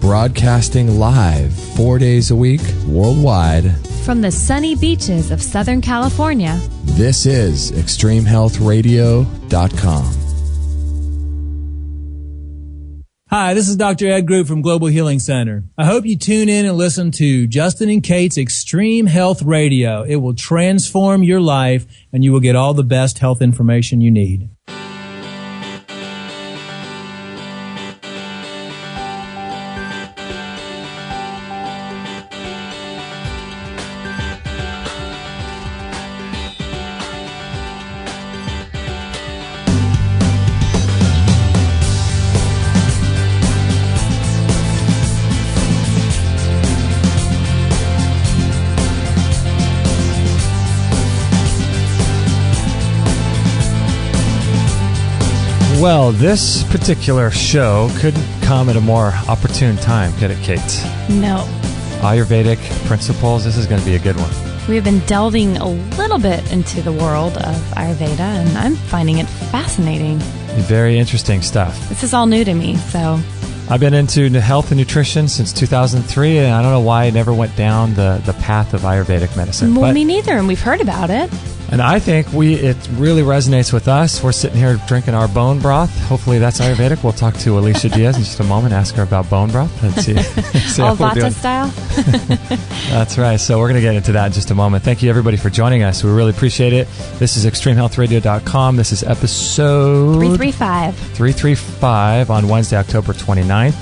broadcasting live 4 days a week worldwide from the sunny beaches of Southern California. This is ExtremeHealthRadio.com. Hi, this is Dr. Ed Group from Global Healing Center. I hope you tune in and listen to Justin and Kate's Extreme Health Radio. It will transform your life, and you will get all the best health information you need. Well, this particular show couldn't come at a more opportune time, could it, Kate? No. Ayurvedic principles, this is going to be a good one. We've been delving a little bit into the world of Ayurveda, and I'm finding it fascinating. Very interesting stuff. This is all new to me, so... I've been into health and nutrition since 2003, and I don't know why I never went down the path of Ayurvedic medicine. Well, me neither, and we've heard about it. And I think it really resonates with us. We're sitting here drinking our bone broth. Hopefully that's Ayurvedic. We'll talk to Alicia Diaz in just a moment, ask her about bone broth. And see all vata style? That's right. So we're going to get into that in just a moment. Thank you, everybody, for joining us. We really appreciate it. This is ExtremeHealthRadio.com. This is episode... 335 on Wednesday, October 29th,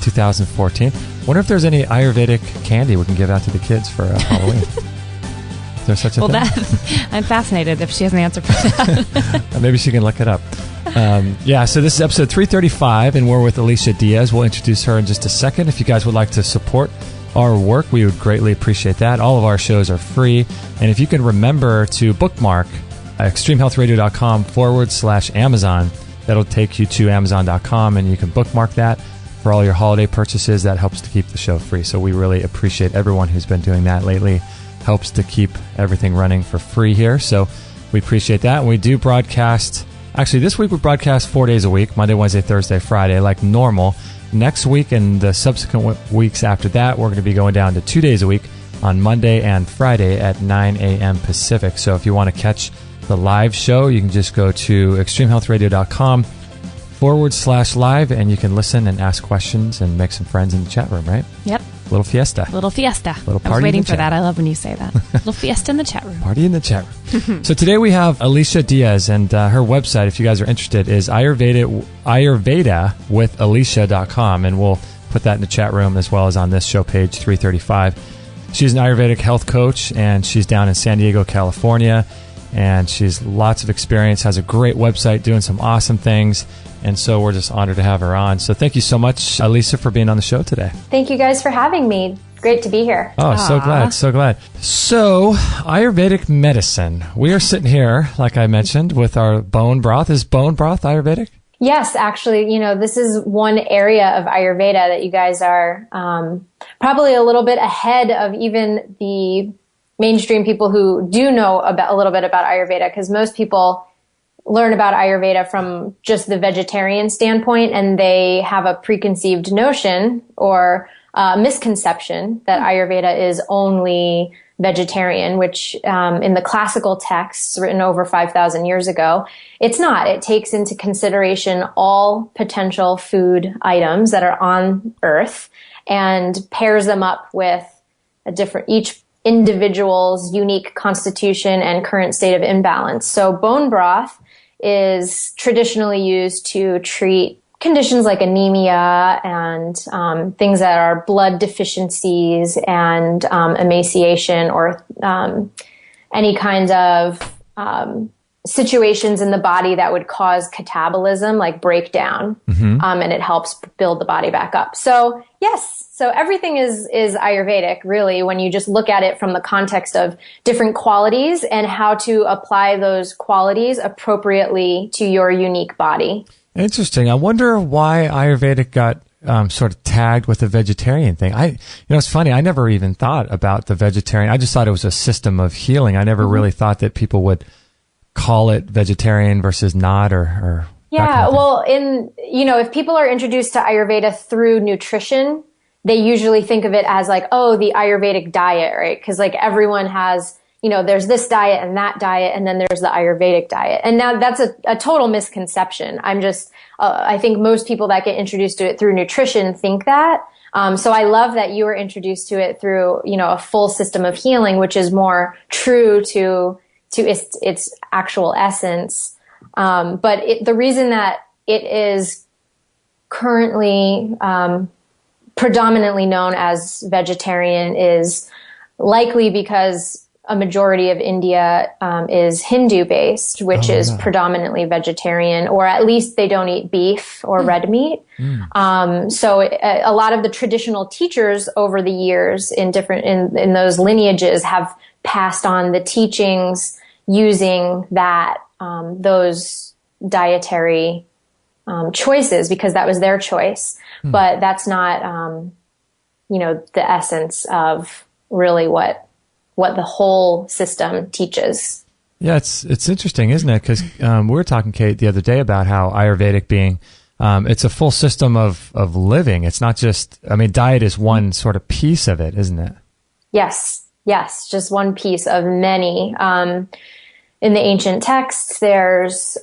2014. Wonder if there's any Ayurvedic candy we can give out to the kids for Halloween. Is there such a thing? I'm fascinated if she has an answer for that. Maybe she can look it up. So this is episode 335, and we're with Alicia Diaz. We'll introduce her in just a second. If you guys would like to support our work, we would greatly appreciate that. All of our shows are free. And if you can remember to bookmark extremehealthradio.com/Amazon, that'll take you to Amazon.com, and you can bookmark that for all your holiday purchases. That helps to keep the show free. So we really appreciate everyone who's been doing that lately. Helps to keep everything running for free here. So we appreciate that. And we do broadcast, actually this week we broadcast 4 days a week, Monday, Wednesday, Thursday, Friday, like normal. Next week and the subsequent weeks after that, we're going to be going down to 2 days a week on Monday and Friday at 9 a.m. Pacific. So if you want to catch the live show, you can just go to extremehealthradio.com/live, and you can listen and ask questions and make some friends in the chat room, right? Yep. Little fiesta. Little fiesta. Little party. I was waiting for that. I love when you say that. Little fiesta in the chat room. Party in the chat room. So today we have Alicia Diaz, and her website, if you guys are interested, is ayurvedawithalicia.com, and we'll put that in the chat room as well as on this show page 335. She's an Ayurvedic health coach, and she's down in San Diego, California, and she's lots of experience, has a great website, doing some awesome things. And so we're just honored to have her on. So thank you so much, Alicia, for being on the show today. Thank you guys for having me. Great to be here. Oh, Aww. So glad. So Ayurvedic medicine. We are sitting here, like I mentioned, with our bone broth. Is bone broth Ayurvedic? Yes, actually, this is one area of Ayurveda that you guys are probably a little bit ahead of even the mainstream people who do know a little bit about Ayurveda, because most people learn about Ayurveda from just the vegetarian standpoint, and they have a preconceived notion or misconception that Ayurveda is only vegetarian, which in the classical texts written over 5,000 years ago, it's not. It takes into consideration all potential food items that are on Earth and pairs them up with each individual's unique constitution and current state of imbalance. So bone broth is traditionally used to treat conditions like anemia and things that are blood deficiencies and emaciation, or any kinds of situations in the body that would cause catabolism, like breakdown, and it helps build the body back up. So yes, so everything is Ayurvedic, really, when you just look at it from the context of different qualities and how to apply those qualities appropriately to your unique body. Interesting. I wonder why Ayurvedic got sort of tagged with the vegetarian thing. It's funny. I never even thought about the vegetarian. I just thought it was a system of healing. I never really thought that people would call it vegetarian versus not, or yeah. Well, if people are introduced to Ayurveda through nutrition, they usually think of it as like, oh, the Ayurvedic diet, right? Because like everyone has, there's this diet and that diet, and then there's the Ayurvedic diet. And now that's a total misconception. I think most people that get introduced to it through nutrition think that. So I love that you were introduced to it through, a full system of healing, which is more true to its actual essence. But the reason that it is currently, predominantly known as vegetarian is likely because a majority of India is Hindu based, which is predominantly vegetarian, or at least they don't eat beef or red meat. So a lot of the traditional teachers over the years in those lineages have passed on the teachings using those dietary choices because that was their choice. But that's not, the essence of really what the whole system teaches. Yeah, it's interesting, isn't it? Because we were talking, Kate, the other day about how Ayurvedic being, it's a full system of living. It's not just, diet is one sort of piece of it, isn't it? Yes, just one piece of many. In the ancient texts, there's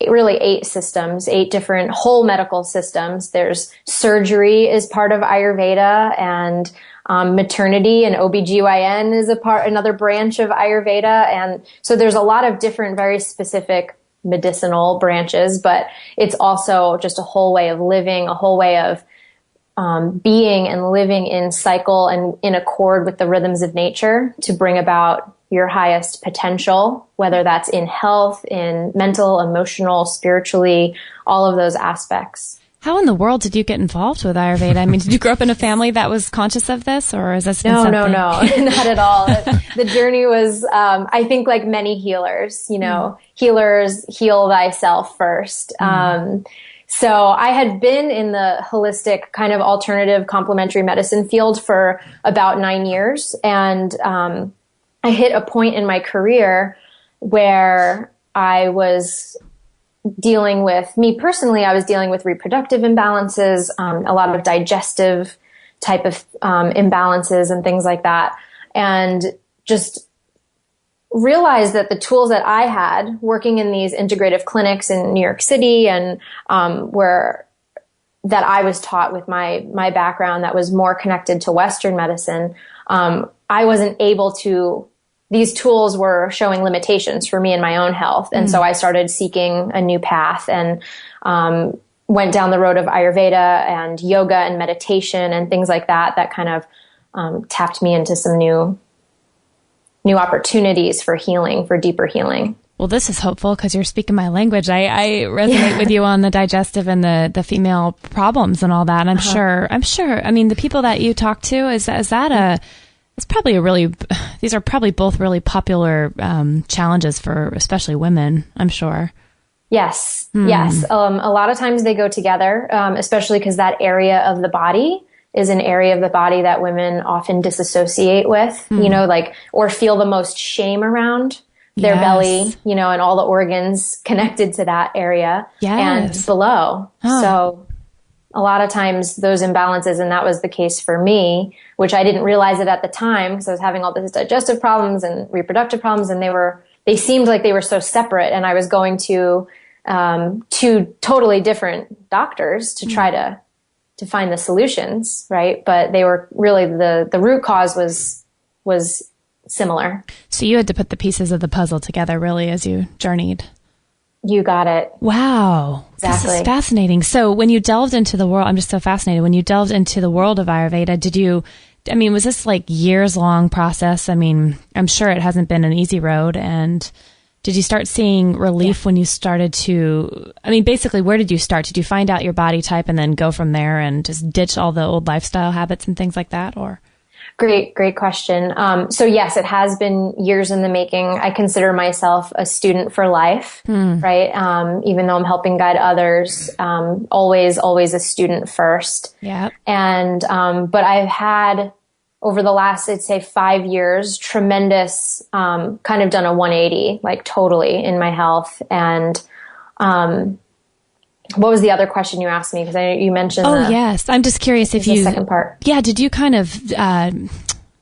really 8 systems, 8 different whole medical systems. There's surgery is part of Ayurveda, and maternity and OBGYN is another branch of Ayurveda. And so there's a lot of different, very specific medicinal branches, but it's also just a whole way of living, a whole way of being and living in cycle and in accord with the rhythms of nature to bring about your highest potential, whether that's in health, in mental, emotional, spiritually, all of those aspects. How in the world did you get involved with Ayurveda? Did you grow up in a family that was conscious of this, or is this No, not at all. The journey was, I think like many healers, healers heal thyself first. So I had been in the holistic kind of alternative complementary medicine field for about 9 years. And, I hit a point in my career where I was dealing with, me personally, I was dealing with reproductive imbalances, a lot of digestive type of imbalances and things like that. And just realized that the tools that I had working in these integrative clinics in New York City and that I was taught with my background that was more connected to Western medicine, I wasn't able to, these tools were showing limitations for me in my own health. And so I started seeking a new path and went down the road of Ayurveda and yoga and meditation and things like that kind of tapped me into some new opportunities for healing, for deeper healing. Well, this is hopeful because you're speaking my language. I resonate with you on the digestive and the female problems and all that. And I'm sure, the people that you talk to, it's probably these are probably both really popular challenges for especially women, I'm sure. Yes. Yes. A lot of times they go together, especially because that area of the body is an area of the body that women often disassociate with, or feel the most shame around their belly, and all the organs connected to that area and below. So a lot of times those imbalances, and that was the case for me, which I didn't realize it at the time because I was having all these digestive problems and reproductive problems, and they seemed like they were so separate, and I was going to 2 totally different doctors to try to find the solutions, right? But they were really the root cause was similar. So you had to put the pieces of the puzzle together really as you journeyed. You got it. Wow. Exactly. This is fascinating. So when you delved into the world, I'm just so fascinated. When you delved into the world of Ayurveda, was this like years long process? I'm sure it hasn't been an easy road. And did you start seeing relief when you started to, basically where did you start? Did you find out your body type and then go from there and just ditch all the old lifestyle habits and things like that, or? Great question. So yes, it has been years in the making. I consider myself a student for life, right? Even though I'm helping guide others, always a student first. Yeah. And, but I've had over the last, I'd say 5 years, tremendous, kind of done a 180, like totally in my health. And, what was the other question you asked me? Because you mentioned. Oh, yes. I'm just curious if the second part. Yeah. Did you kind of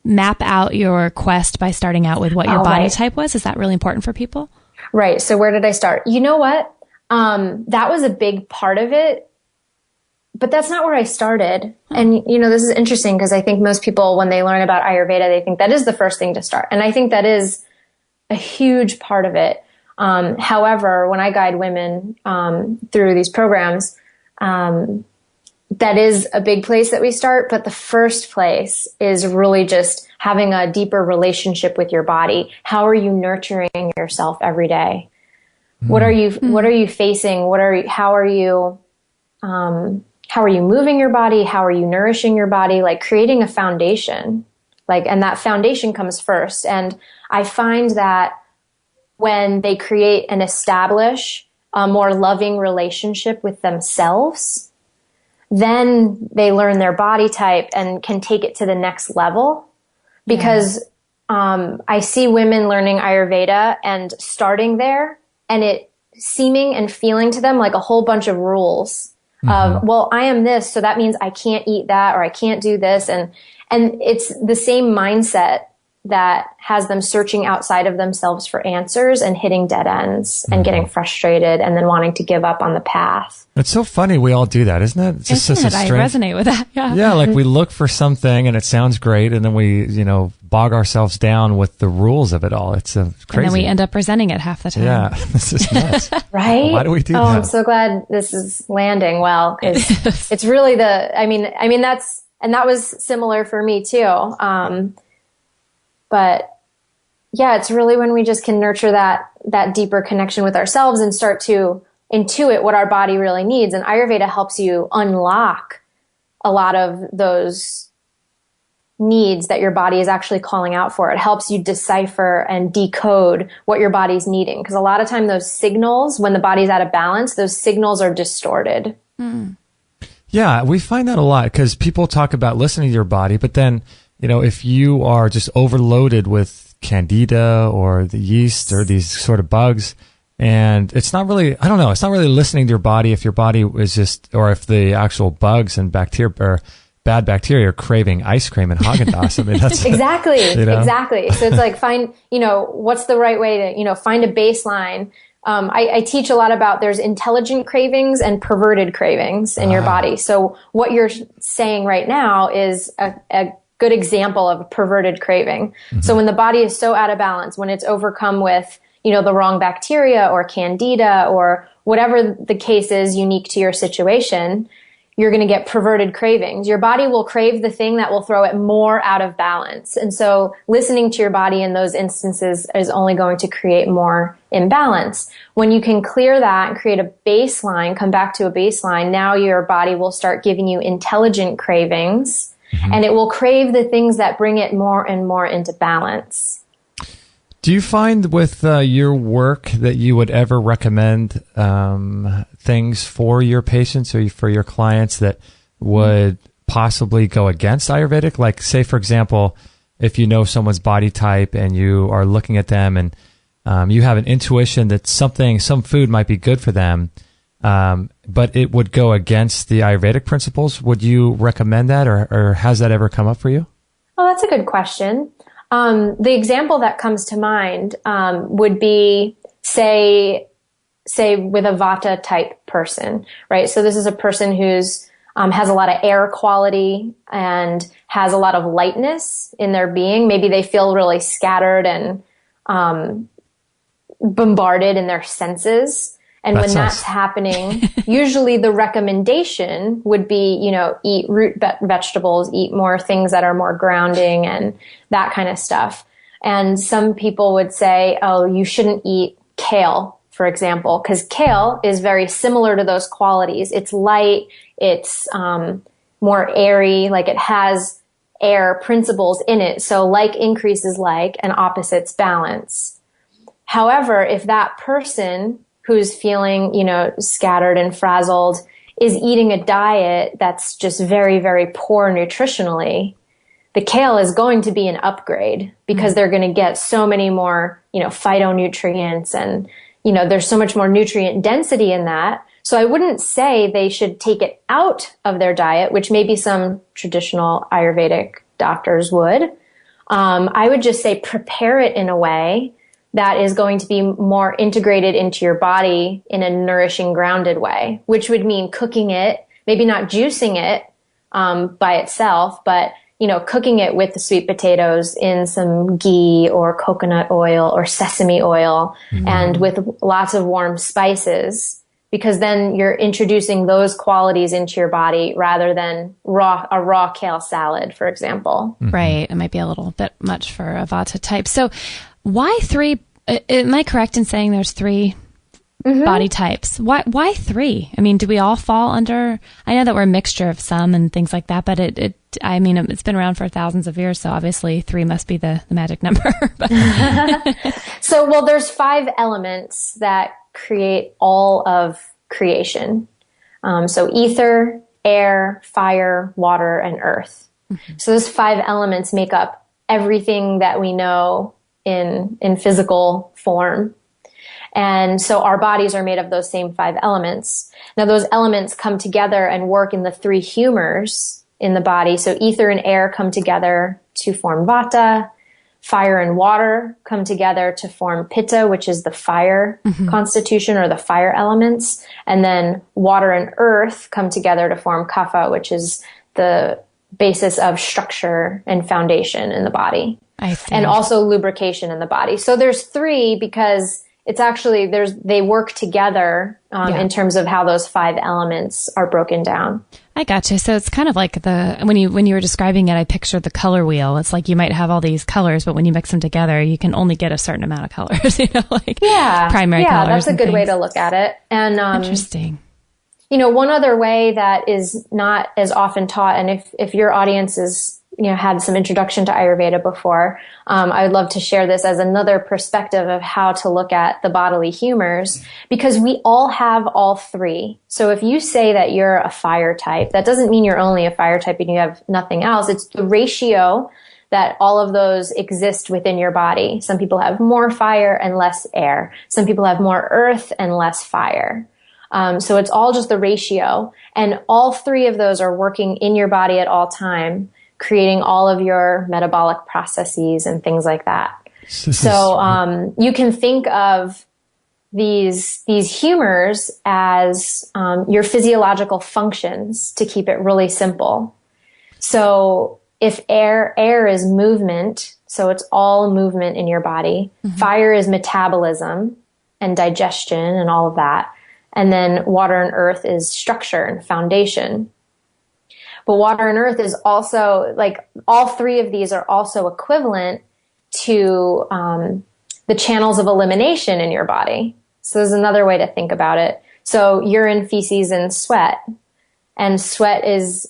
map out your quest by starting out with what your body type was? Is that really important for people? Right. So where did I start? You know what? That was a big part of it, but that's not where I started. And, this is interesting because I think most people, when they learn about Ayurveda, they think that is the first thing to start. And I think that is a huge part of it. However, when I guide women through these programs, that is a big place that we start. But the first place is really just having a deeper relationship with your body. How are you nurturing yourself every day? What are you facing? How are you moving your body? How are you nourishing your body? Like creating a foundation, and that foundation comes first. And I find that when they create and establish a more loving relationship with themselves, then they learn their body type and can take it to the next level. Because I see women learning Ayurveda and starting there, and it seeming and feeling to them like a whole bunch of rules of, well, I am this, so that means I can't eat that, or I can't do this. And it's the same mindset that has them searching outside of themselves for answers and hitting dead ends and getting frustrated and then wanting to give up on the path. It's so funny we all do that, isn't it? It's just such a strange... I resonate with that. Yeah. Yeah, like we look for something and it sounds great, and then we, bog ourselves down with the rules of it all. It's crazy. And then we end up resenting it half the time. Yeah, this is nuts. Right? Why do we do that? I'm so glad this is landing well, because it's really that was similar for me too. But yeah, it's really when we just can nurture that deeper connection with ourselves and start to intuit what our body really needs. And Ayurveda helps you unlock a lot of those needs that your body is actually calling out for. It helps you decipher and decode what your body's needing. Because a lot of time those signals, when the body's out of balance, those signals are distorted. Yeah, we find that a lot because people talk about listening to your body, but then if you are just overloaded with candida or the yeast or these sort of bugs, and it's not really, it's not really listening to your body if your body is just, or if the actual bugs and bacteria or bad bacteria are craving ice cream and Haagen-Dazs. I mean, that's exactly. So it's like find, what's the right way to, find a baseline. I teach a lot about there's intelligent cravings and perverted cravings in your body. So what you're saying right now is a good example of a perverted craving. So when the body is so out of balance, when it's overcome with, the wrong bacteria or candida or whatever the case is unique to your situation, you're going to get perverted cravings. Your body will crave the thing that will throw it more out of balance. And so listening to your body in those instances is only going to create more imbalance. When you can clear that and create a baseline, come back to a baseline, now your body will start giving you intelligent cravings. And it will crave the things that bring it more and more into balance. Do you find with your work that you would ever recommend things for your patients or for your clients that would possibly go against Ayurvedic? Like, say, for example, if you know someone's body type and you are looking at them and you have an intuition that some food might be good for them, but it would go against the Ayurvedic principles. Would you recommend that, or has that ever come up for you? Oh, that's a good question. The example that comes to mind would be, say with a vata type person, right? So this is a person who's has a lot of air quality and has a lot of lightness in their being. Maybe they feel really scattered and bombarded in their senses. And when that's happening, usually the recommendation would be, eat root vegetables, eat more things that are more grounding and that kind of stuff. And some people would say, oh, you shouldn't eat kale, for example, because kale is very similar to those qualities. It's light, it's more airy, like it has air principles in it. So like increases like and opposites balance. However, if that person who's feeling, scattered and frazzled is eating a diet that's just very, very poor nutritionally, the kale is going to be an upgrade because they're going to get so many more, phytonutrients and, there's so much more nutrient density in that. So I wouldn't say they should take it out of their diet, which maybe some traditional Ayurvedic doctors would. I would just say prepare it in a way that is going to be more integrated into your body in a nourishing, grounded way, which would mean cooking it, maybe not juicing it by itself, but cooking it with the sweet potatoes in some ghee or coconut oil or sesame oil and with lots of warm spices, because then you're introducing those qualities into your body rather than a raw kale salad, for example. Right. It might be a little bit much for a vata type. So why 3? Am I correct in saying there's 3 body types? Why 3? I mean, do we all fall under? I know that we're a mixture of some and things like that, but it's been around for thousands of years, so obviously 3 must be the magic number. So, there's 5 elements that create all of creation. So ether, air, fire, water, and earth. So those 5 elements make up everything that we know in physical form. And so our bodies are made of those same 5 elements. Now those elements come together and work in the 3 humors in the body. So ether and air come together to form vata. Fire and water come together to form pitta, which is the fire constitution or the fire elements. And then water and earth come together to form kapha, which is the basis of structure and foundation in the body. I see. And also lubrication in the body. So there's 3 because it's actually, they work together in terms of how those 5 elements are broken down. I gotcha. So it's kind of like when you were describing it, I pictured the color wheel. It's like you might have all these colors, but when you mix them together, you can only get a certain amount of colors, primary colors. Yeah, that's a good way to look at it. And, interesting. One other way that is not as often taught, and if your audience is, had some introduction to Ayurveda before, I would love to share this as another perspective of how to look at the bodily humors, because we all have all 3. So if you say that you're a fire type, that doesn't mean you're only a fire type and you have nothing else. It's the ratio that all of those exist within your body. Some people have more fire and less air. Some people have more earth and less fire. So it's all just the ratio. And all 3 of those are working in your body at all time, creating all of your metabolic processes and things like that. So you can think of these humors as your physiological functions, to keep it really simple. So if air is movement, so it's all movement in your body. Fire is metabolism and digestion and all of that. And then water and earth is structure and foundation. But water and earth is also, like, all 3 of these are also equivalent to the channels of elimination in your body. So there's another way to think about it. So urine, feces, and sweat. And sweat is,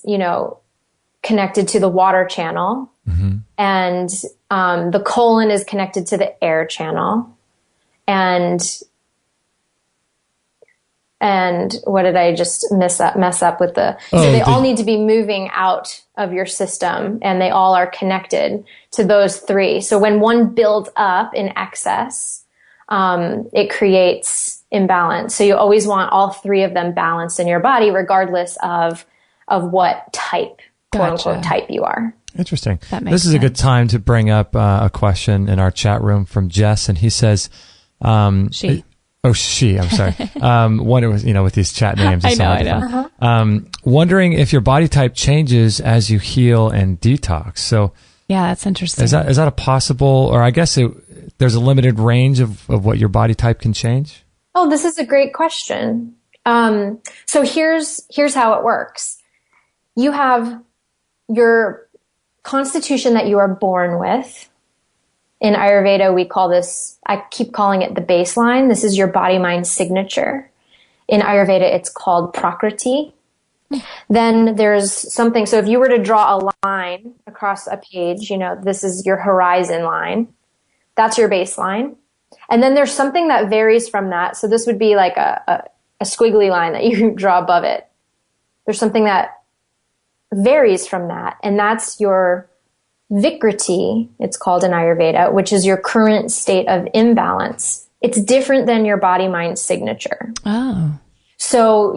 connected to the water channel. And the colon is connected to the air channel. And what did I just mess up with so they all need to be moving out of your system, and they all are connected to those 3. So when one builds up in excess, it creates imbalance. So you always want all 3 of them balanced in your body, regardless of what type, quote unquote, type you are. Interesting. This is a good time to bring up a question in our chat room from Jess, and he says, she. I'm sorry. One was, with these chat names. I know. Wondering if your body type changes as you heal and detox. So yeah, that's interesting. Is that a possible, or I guess there's a limited range of what your body type can change? Oh, this is a great question. So here's how it works. You have your constitution that you are born with. In Ayurveda, we call this, I keep calling it the baseline. This is your body-mind signature. In Ayurveda, it's called prakriti. Then there's something, so if you were to draw a line across a page, this is your horizon line. That's your baseline. And then there's something that varies from that. So this would be like a squiggly line that you draw above it. There's something that varies from that, and that's your Vikriti, it's called in Ayurveda, which is your current state of imbalance. It's different than your body-mind signature. Oh. So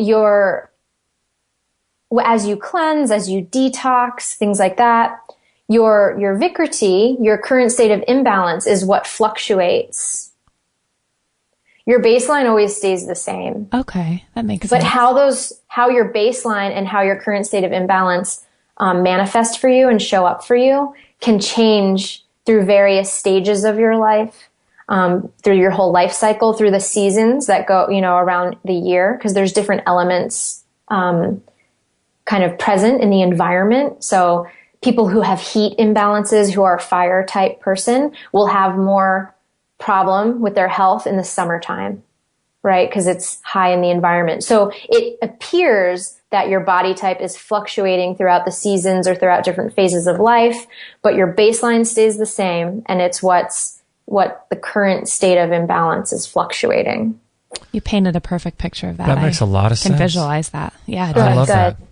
as you cleanse, as you detox, things like that, your Vikriti, your current state of imbalance, is what fluctuates. Your baseline always stays the same. Okay, that makes but sense. But how your baseline and how your current state of imbalance manifest for you and show up for you can change through various stages of your life, through your whole life cycle, through the seasons that go, around the year, because there's different elements kind of present in the environment. So people who have heat imbalances, who are a fire type person, will have more problem with their health in the summertime, right? Because it's high in the environment. So it appears that your body type is fluctuating throughout the seasons or throughout different phases of life, but your baseline stays the same, and it's what the current state of imbalance is fluctuating. You painted a perfect picture of that. That makes a lot of sense. I can visualize that. Yeah, I love that. Yeah.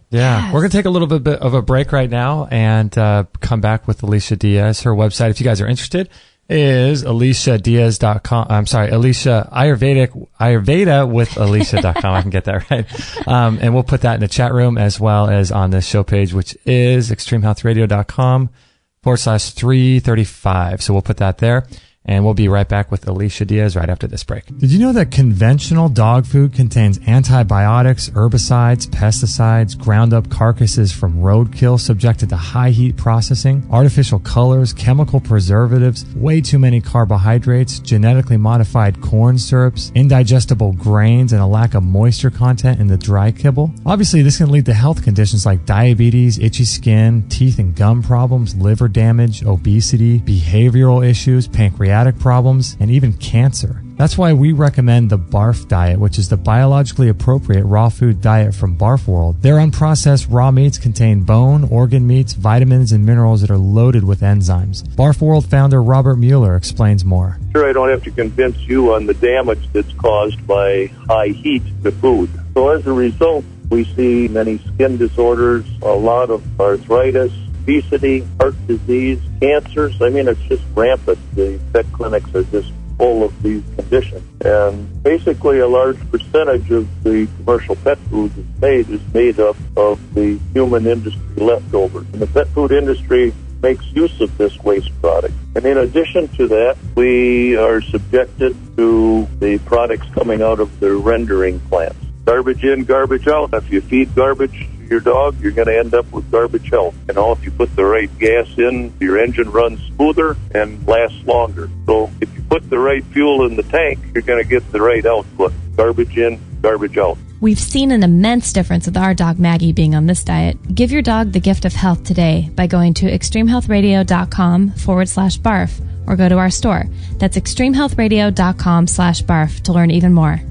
Yes. We're going to take a little bit of a break right now and come back with Alicia Diaz. Her website, if you guys are interested, is aliciadiaz.com. I'm sorry, Alicia Ayurveda with Alicia.com. I can get that right. And we'll put that in the chat room as well as on the show page, which is extremehealthradio.com/335. So we'll put that there. And we'll be right back with Alicia Diaz right after this break. Did you know that conventional dog food contains antibiotics, herbicides, pesticides, ground up carcasses from roadkill subjected to high heat processing, artificial colors, chemical preservatives, way too many carbohydrates, genetically modified corn syrups, indigestible grains, and a lack of moisture content in the dry kibble? Obviously, this can lead to health conditions like diabetes, itchy skin, teeth and gum problems, liver damage, obesity, behavioral issues, pancreatic problems, and even cancer. That's why we recommend the BARF diet, which is the biologically appropriate raw food diet from Barf World. Their unprocessed raw meats contain bone, organ meats, vitamins, and minerals that are loaded with enzymes. Barf World founder Robert Mueller explains more. Sure, I don't have to convince you on the damage that's caused by high heat to food. So as a result, we see many skin disorders, a lot of arthritis, obesity, heart disease, cancers. I mean, it's just rampant. The vet clinics are just full of these conditions. And basically a large percentage of the commercial pet food that's is made up of the human industry leftovers. And the pet food industry makes use of this waste product. And in addition to that, we are subjected to the products coming out of the rendering plants. Garbage in, garbage out. If you feed garbage to your dog, you're going to end up with garbage health. If you put the right gas in, your engine runs smoother and lasts longer. So if you put the right fuel in the tank, you're going to get the right output. Garbage in, garbage out. We've seen an immense difference with our dog Maggie being on this diet. Give your dog the gift of health today by going to extremehealthradio.com/barf or go to our store. That's extremehealthradio.com/barf to learn even more.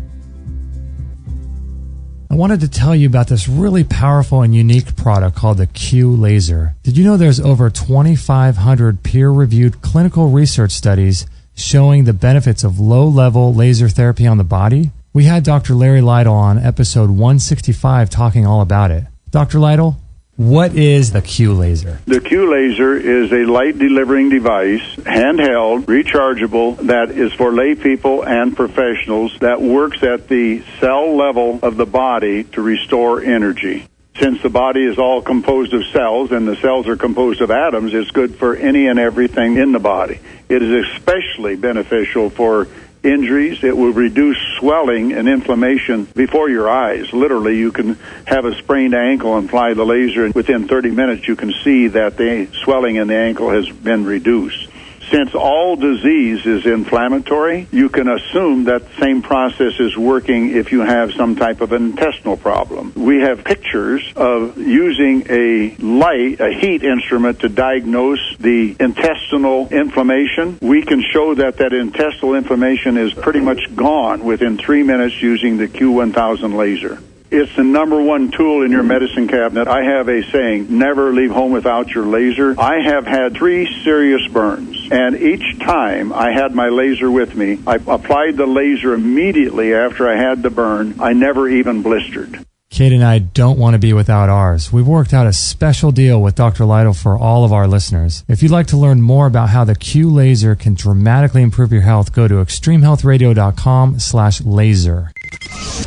I wanted to tell you about this really powerful and unique product called the Q Laser. Did you know there's over 2,500 peer-reviewed clinical research studies showing the benefits of low-level laser therapy on the body? We had Dr. Larry Lytle on episode 165 talking all about it. Dr. Lytle, what is the Q Laser? The Q Laser is a light-delivering device, handheld, rechargeable, that is for lay people and professionals, that works at the cell level of the body to restore energy. Since the body is all composed of cells and the cells are composed of atoms, it's good for any and everything in the body. It is especially beneficial for injuries. It will reduce swelling and inflammation before your eyes. Literally, you can have a sprained ankle and apply the laser, and within 30 minutes you can see that the swelling in the ankle has been reduced. Since all disease is inflammatory, you can assume that the same process is working if you have some type of intestinal problem. We have pictures of using a heat instrument to diagnose the intestinal inflammation. We can show that intestinal inflammation is pretty much gone within 3 minutes using the Q1000 laser. It's the number one tool in your medicine cabinet. I have a saying, never leave home without your laser. I have had 3 serious burns, and each time I had my laser with me, I applied the laser immediately after I had the burn. I never even blistered. Kate and I don't want to be without ours. We've worked out a special deal with Dr. Lytle for all of our listeners. If you'd like to learn more about how the Q Laser can dramatically improve your health, go to extremehealthradio.com/laser.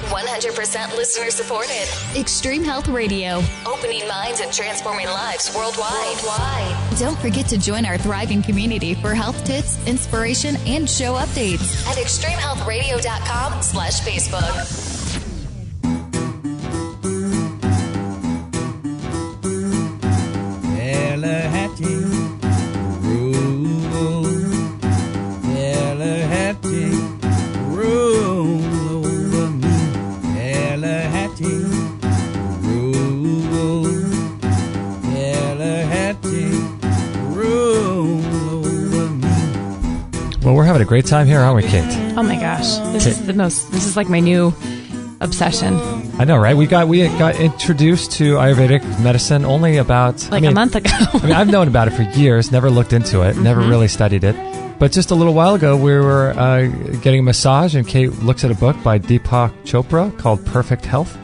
100% listener supported. Extreme Health Radio. Opening minds and transforming lives worldwide. Don't forget to join our thriving community for health tips, inspiration, and show updates at extremehealthradio.com/Facebook. Well, we're having a great time here, aren't we, Kate? Oh my gosh. This is like my new obsession. I know, right? We got introduced to Ayurvedic medicine only about a month ago. I've known about it for years, never looked into it, never really studied it. But just a little while ago, we were getting a massage, and Kate looks at a book by Deepak Chopra called Perfect Health.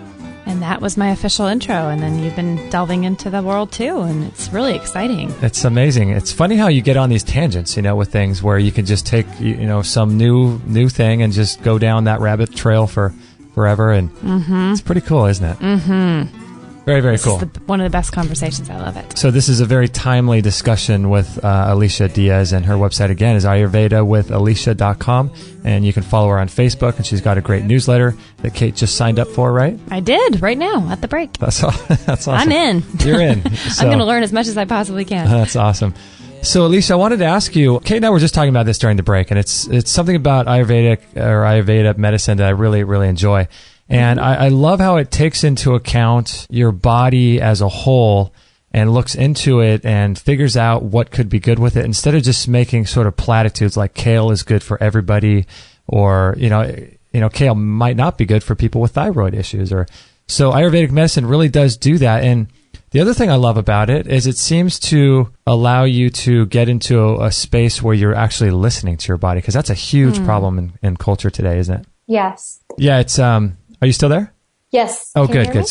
And that was my official intro. And then you've been delving into the world too. And it's really exciting. It's amazing. It's funny how you get on these tangents, with things where you can just take, some new thing and just go down that rabbit trail for forever. And it's pretty cool, isn't it? Mm-hmm. Very, very cool. This is one of the best conversations. I love it. So this is a very timely discussion with Alicia Diaz, and her website again is ayurvedawithalicia.com, and you can follow her on Facebook, and she's got a great newsletter that Kate just signed up for, right? I did, right now, at the break. That's awesome. I'm in. You're in. I'm going to learn as much as I possibly can. That's awesome. So, Alicia, I wanted to ask you, Kate and I were just talking about this during the break, and it's something about Ayurveda medicine that I really, really enjoy. And I love how it takes into account your body as a whole and looks into it and figures out what could be good with it, instead of just making sort of platitudes like kale is good for everybody, or, kale might not be good for people with thyroid issues. So Ayurvedic medicine really does do that. And the other thing I love about it is it seems to allow you to get into a space where you're actually listening to your body, because that's a huge problem in culture today, isn't it? Yes. Yeah, it's... Are you still there? Yes. Oh, good. We got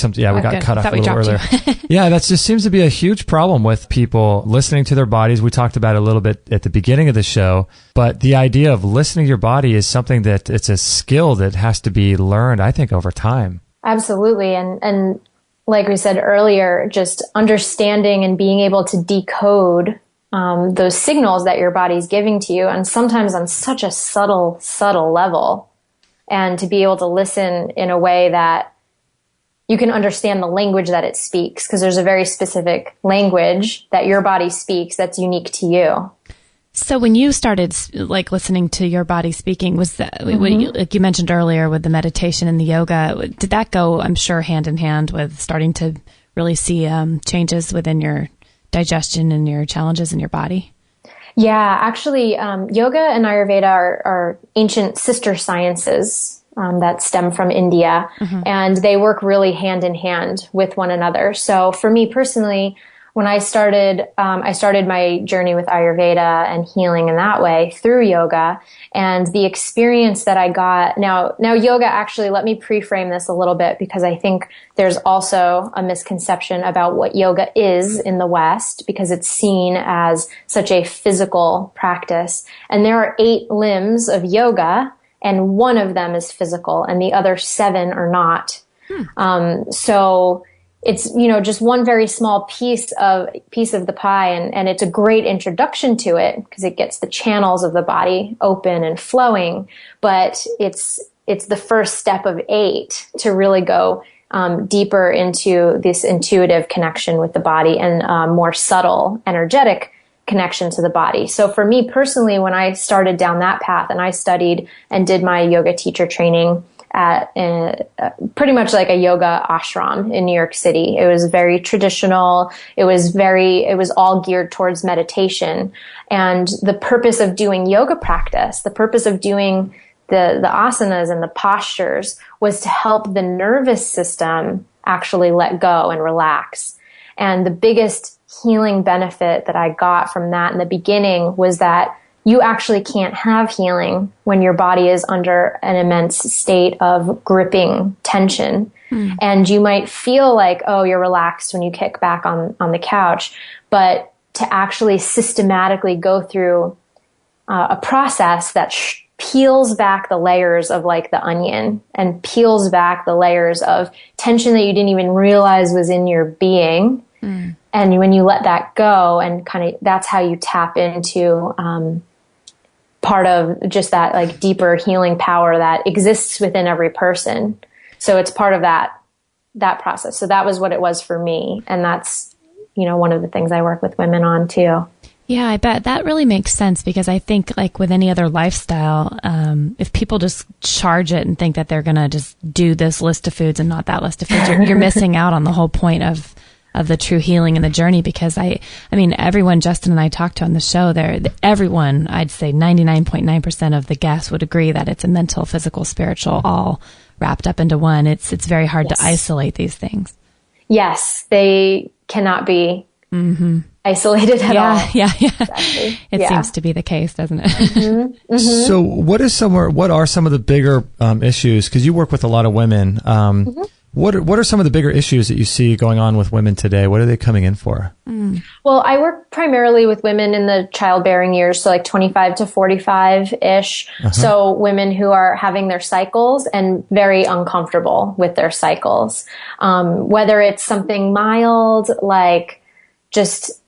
cut off a little earlier. Yeah, that just seems to be a huge problem with people listening to their bodies. We talked about it a little bit at the beginning of the show, but the idea of listening to your body is something that it's a skill that has to be learned, I think, over time. Absolutely. And like we said earlier, just understanding and being able to decode those signals that your body's giving to you, and sometimes on such a subtle level. And to be able to listen in a way that you can understand the language that it speaks, because there's a very specific language that your body speaks that's unique to you. So when you started listening to your body speaking, was that, like you mentioned earlier with the meditation and the yoga, did that go, I'm sure, hand in hand with starting to really see changes within your digestion and your challenges in your body? Yeah, actually, yoga and Ayurveda are ancient sister sciences that stem from India, and they work really hand in hand with one another. So for me personally, when I started my journey with Ayurveda and healing in that way through yoga, and the experience that I got. Now yoga, actually, let me pre-frame this a little bit, because I think there's also a misconception about what yoga is in the West, because it's seen as such a physical practice. And there are 8 limbs of yoga, and one of them is physical, and the other 7 are not. So it's, just one very small piece of the pie, and it's a great introduction to it, because it gets the channels of the body open and flowing. But it's the first step of 8 to really go deeper into this intuitive connection with the body and more subtle, energetic connection to the body. So for me personally, when I started down that path, and I studied and did my yoga teacher training at pretty much like a yoga ashram in New York City. It was very traditional. It was all geared towards meditation. And the purpose of doing yoga practice, the purpose of doing the asanas and the postures, was to help the nervous system actually let go and relax. And the biggest healing benefit that I got from that in the beginning was that you actually can't have healing when your body is under an immense state of gripping tension. And you might feel like, oh, you're relaxed when you kick back on the couch. But to actually systematically go through a process that peels back the layers of like the onion and peels back the layers of tension that you didn't even realize was in your being. And when you let that go and kind of, that's how you tap into, part of just that like deeper healing power that exists within every person. So it's part of that process. So that was what it was for me. And that's, one of the things I work with women on too. Yeah, I bet that really makes sense, because I think like with any other lifestyle, if people just charge it and think that they're going to just do this list of foods and not that list of foods, you're missing out on the whole point of the true healing and the journey. Because I mean, everyone Justin and I talked to on the show everyone, I'd say 99.9% of the guests would agree that it's a mental, physical, spiritual, all wrapped up into one. It's very hard to isolate these things. Yes, they cannot be isolated at all. Yeah. Exactly. It seems to be the case, doesn't it? So what are some of the bigger issues? Because you work with a lot of women. What are some of the bigger issues that you see going on with women today? What are they coming in for? Well, I work primarily with women in the childbearing years, so like 25 to 45-ish. So women who are having their cycles and very uncomfortable with their cycles. Whether it's something mild, like just,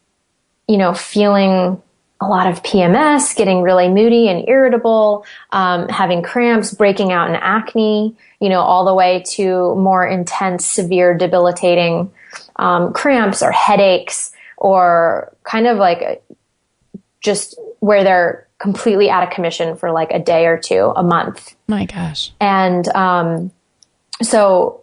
feeling a lot of PMS, getting really moody and irritable, having cramps, breaking out in acne, all the way to more intense, severe, debilitating cramps or headaches, or kind of like just where they're completely out of commission for like a day or two, a month. My gosh. And so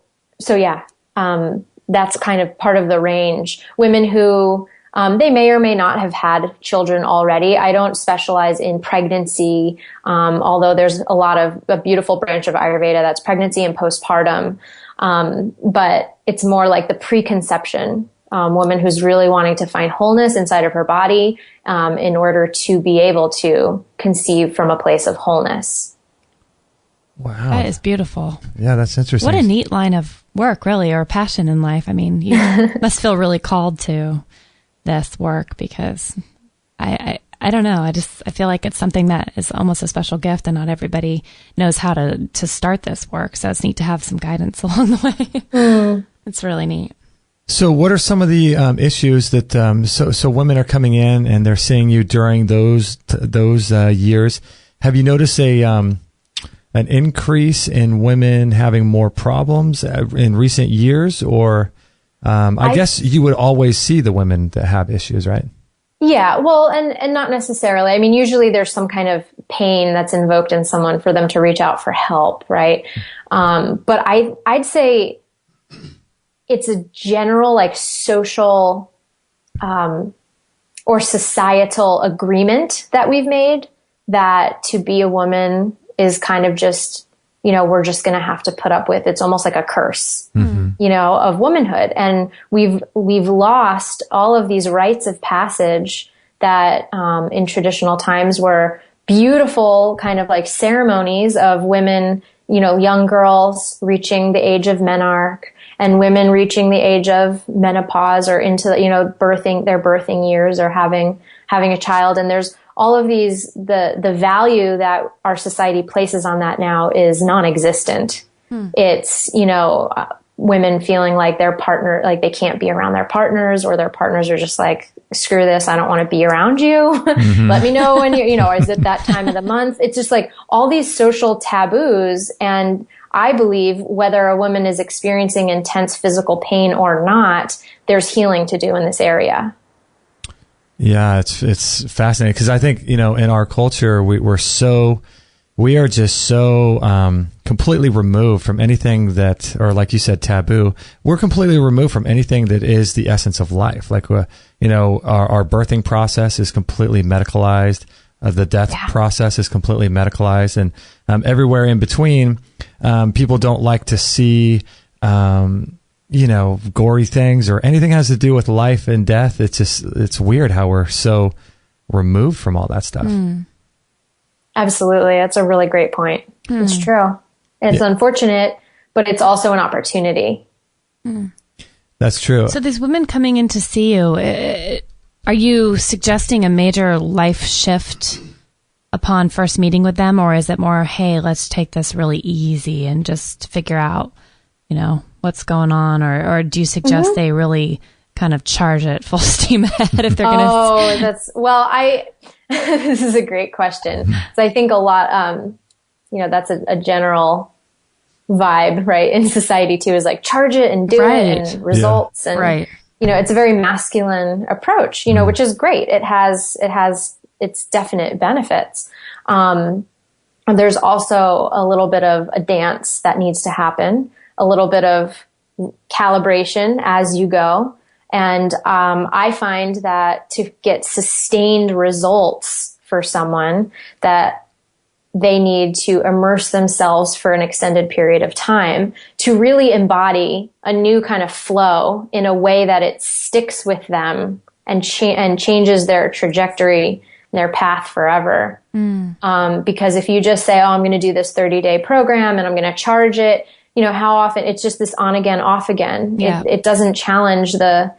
yeah, that's kind of part of the range. Women who they may or may not have had children already. I don't specialize in pregnancy, although there's a beautiful branch of Ayurveda that's pregnancy and postpartum. But it's more like the preconception woman who's really wanting to find wholeness inside of her body in order to be able to conceive from a place of wholeness. Wow. That is beautiful. Yeah, that's interesting. What a neat line of work, really, or passion in life. I mean, you must feel really called to this work, because I don't know. I feel like it's something that is almost a special gift, and not everybody knows how to start this work. So it's neat to have some guidance along the way. It's really neat. So what are some of the issues that so women are coming in and they're seeing you during those years? Have you noticed an increase in women having more problems in recent years, or I guess you would always see the women that have issues, right? Yeah, well, and not necessarily. I mean, usually there's some kind of pain that's invoked in someone for them to reach out for help, right? But I'd say it's a general like social or societal agreement that we've made that to be a woman is kind of just, we're just going to have to put up with. It's almost like a curse, of womanhood. And we've lost all of these rites of passage that in traditional times were beautiful kind of like ceremonies of women, young girls reaching the age of menarche, and women reaching the age of menopause or into, birthing their birthing years or having a child. And there's all of these, the value that our society places on that now is non-existent. It's, women feeling like their partner, like they can't be around their partners, or their partners are just like, screw this, I don't want to be around you. Let me know when or is it that time of the month? It's just like all these social taboos. And I believe whether a woman is experiencing intense physical pain or not, there's healing to do in this area. Yeah, it's fascinating, because I think, in our culture, we are just so completely removed from anything that, or like you said, taboo. We're completely removed from anything that is the essence of life. Like, our birthing process is completely medicalized. The death process is completely medicalized, and everywhere in between, people don't like to see, gory things or anything has to do with life and death. It's weird how we're so removed from all that stuff. Absolutely. That's a really great point. It's true. It's unfortunate, but it's also an opportunity. That's true. So these women coming in to see you, are you suggesting a major life shift upon first meeting with them, or is it more, hey, let's take this really easy and just figure out, what's going on, or do you suggest they really kind of charge it full steam ahead if they're going to? This is a great question. So I think a lot, that's a general vibe, right, in society too, is like charge it and do it and results. And, it's a very masculine approach, which is great. It has its definite benefits. There's also a little bit of a dance that needs to happen, a little bit of calibration as you go. And I find that to get sustained results for someone, that they need to immerse themselves for an extended period of time to really embody a new kind of flow in a way that it sticks with them and changes their trajectory, their path forever. Because if you just say, I'm going to do this 30-day program and I'm going to charge it, how often it's just this on again, off again. Yeah. It doesn't challenge the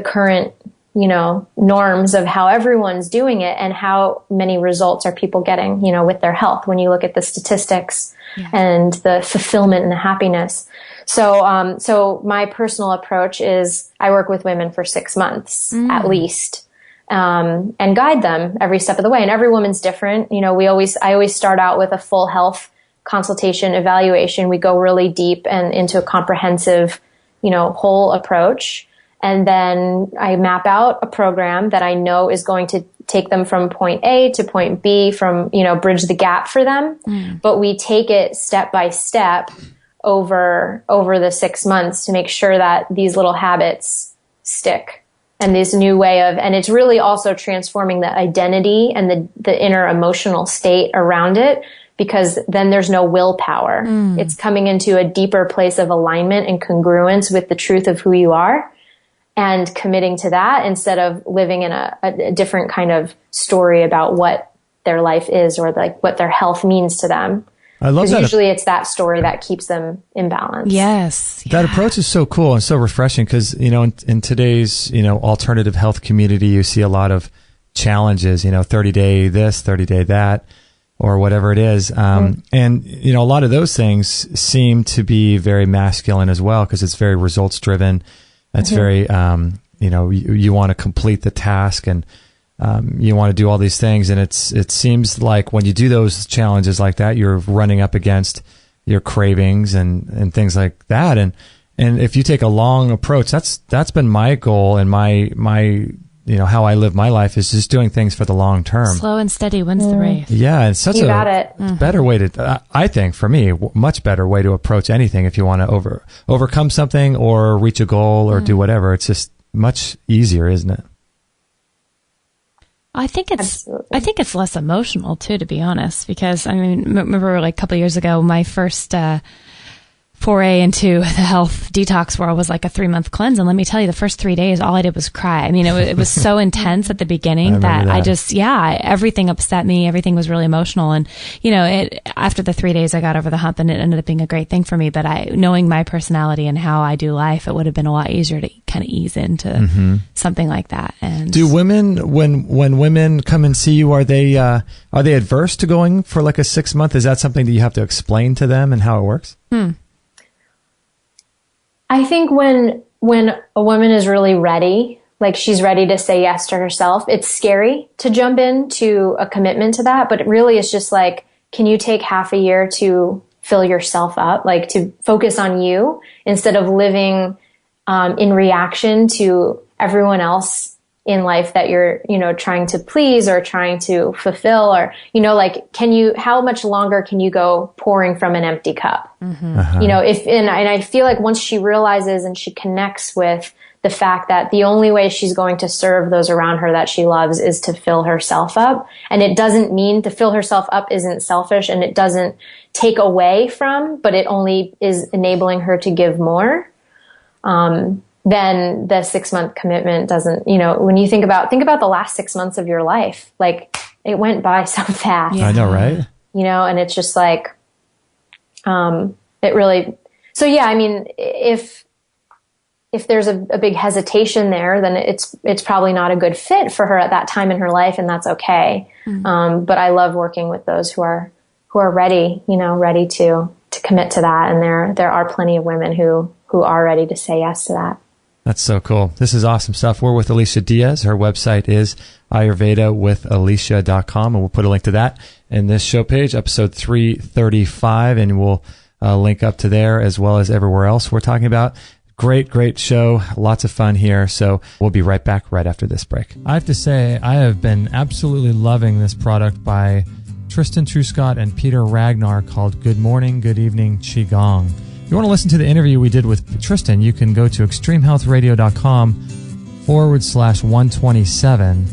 current, norms of how everyone's doing it and how many results are people getting, with their health when you look at the statistics and the fulfillment and the happiness. So my personal approach is I work with women for 6 months at least, and guide them every step of the way. And every woman's different. I always start out with a full health consultation evaluation. We go really deep and into a comprehensive, whole approach. And then I map out a program that I know is going to take them from point A to point B, from, bridge the gap for them. But we take it step by step over the 6 months to make sure that these little habits stick. And this new way and it's really also transforming the identity and the inner emotional state around it, because then there's no willpower. It's coming into a deeper place of alignment and congruence with the truth of who you are, and committing to that instead of living in a different kind of story about what their life is or like what their health means to them. I love that. Usually it's that story that keeps them in balance. Yes. That approach is so cool and so refreshing because, in today's, alternative health community, you see a lot of challenges, 30-day this, 30-day that, or whatever it is. And, a lot of those things seem to be very masculine as well because it's very results driven. It's very, you want to complete the task and you want to do all these things. And it seems like when you do those challenges like that, you're running up against your cravings and things like that. And if you take a long approach, that's been my goal and my how I live my life is just doing things for the long term. Slow and steady wins the race. Yeah. It's such better way to, I think for me, much better way to approach anything. If you want to overcome something or reach a goal or do whatever, it's just much easier, isn't it? I think it's less emotional too, to be honest, because remember like a couple of years ago, my first, foray into the health detox world was like a 3-month cleanse. And let me tell you, the first 3 days, all I did was cry. It was so intense at the beginning that I just, everything upset me. Everything was really emotional. And, after the 3 days, I got over the hump and it ended up being a great thing for me. But knowing my personality and how I do life, it would have been a lot easier to kind of ease into something like that. And do women, when women come and see you, are they adverse to going for like a 6 month? Is that something that you have to explain to them and how it works? I think when a woman is really ready, like she's ready to say yes to herself, it's scary to jump into a commitment to that. But it really is just like, can you take half a year to fill yourself up, like to focus on you instead of living in reaction to everyone else in life that you're, trying to please or trying to fulfill, or, how much longer can you go pouring from an empty cup? And I feel like once she realizes and she connects with the fact that the only way she's going to serve those around her that she loves is to fill herself up. And it doesn't mean to fill herself up isn't selfish, and it doesn't take away from, but it only is enabling her to give more. Then the 6 month commitment doesn't, when you think about the last 6 months of your life, like it went by so fast. I know, right? And it's just like, it really, so yeah, if if there's a big hesitation there, then it's probably not a good fit for her at that time in her life, and that's okay. Mm-hmm. But I love working with those who are ready, ready to commit to that. And there are plenty of women who are ready to say yes to that. That's so cool. This is awesome stuff. We're with Alicia Diaz. Her website is ayurvedawithalicia.com, and we'll put a link to that in this show page, episode 335, and we'll link up to there as well as everywhere else we're talking about. Great show. Lots of fun here. So we'll be right back right after this break. I have to say, I have been absolutely loving this product by Tristan Truscott and Peter Ragnar called Good Morning, Good Evening Qigong. If you want to listen to the interview we did with Tristan, you can go to extremehealthradio.com/127.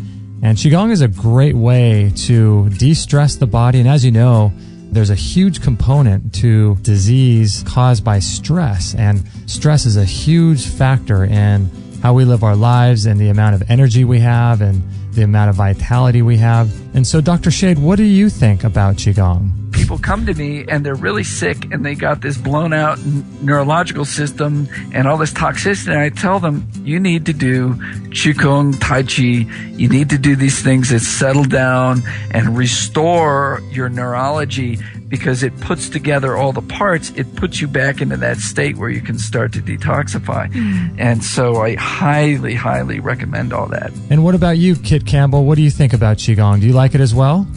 And Qigong is a great way to de-stress the body. And as you know, there's a huge component to disease caused by stress. And stress is a huge factor in how we live our lives and the amount of energy we have and the amount of vitality we have. And so, Dr. Shade, what do you think about Qigong? People come to me and they're really sick and they got this blown out neurological system and all this toxicity. And I tell them, you need to do Qigong, Tai Chi. You need to do these things that settle down and restore your neurology, because it puts together all the parts. It puts you back into that state where you can start to detoxify. And so I highly, highly recommend all that. And what about you, Kit Campbell? What do you think about Qigong? Do you like it as well?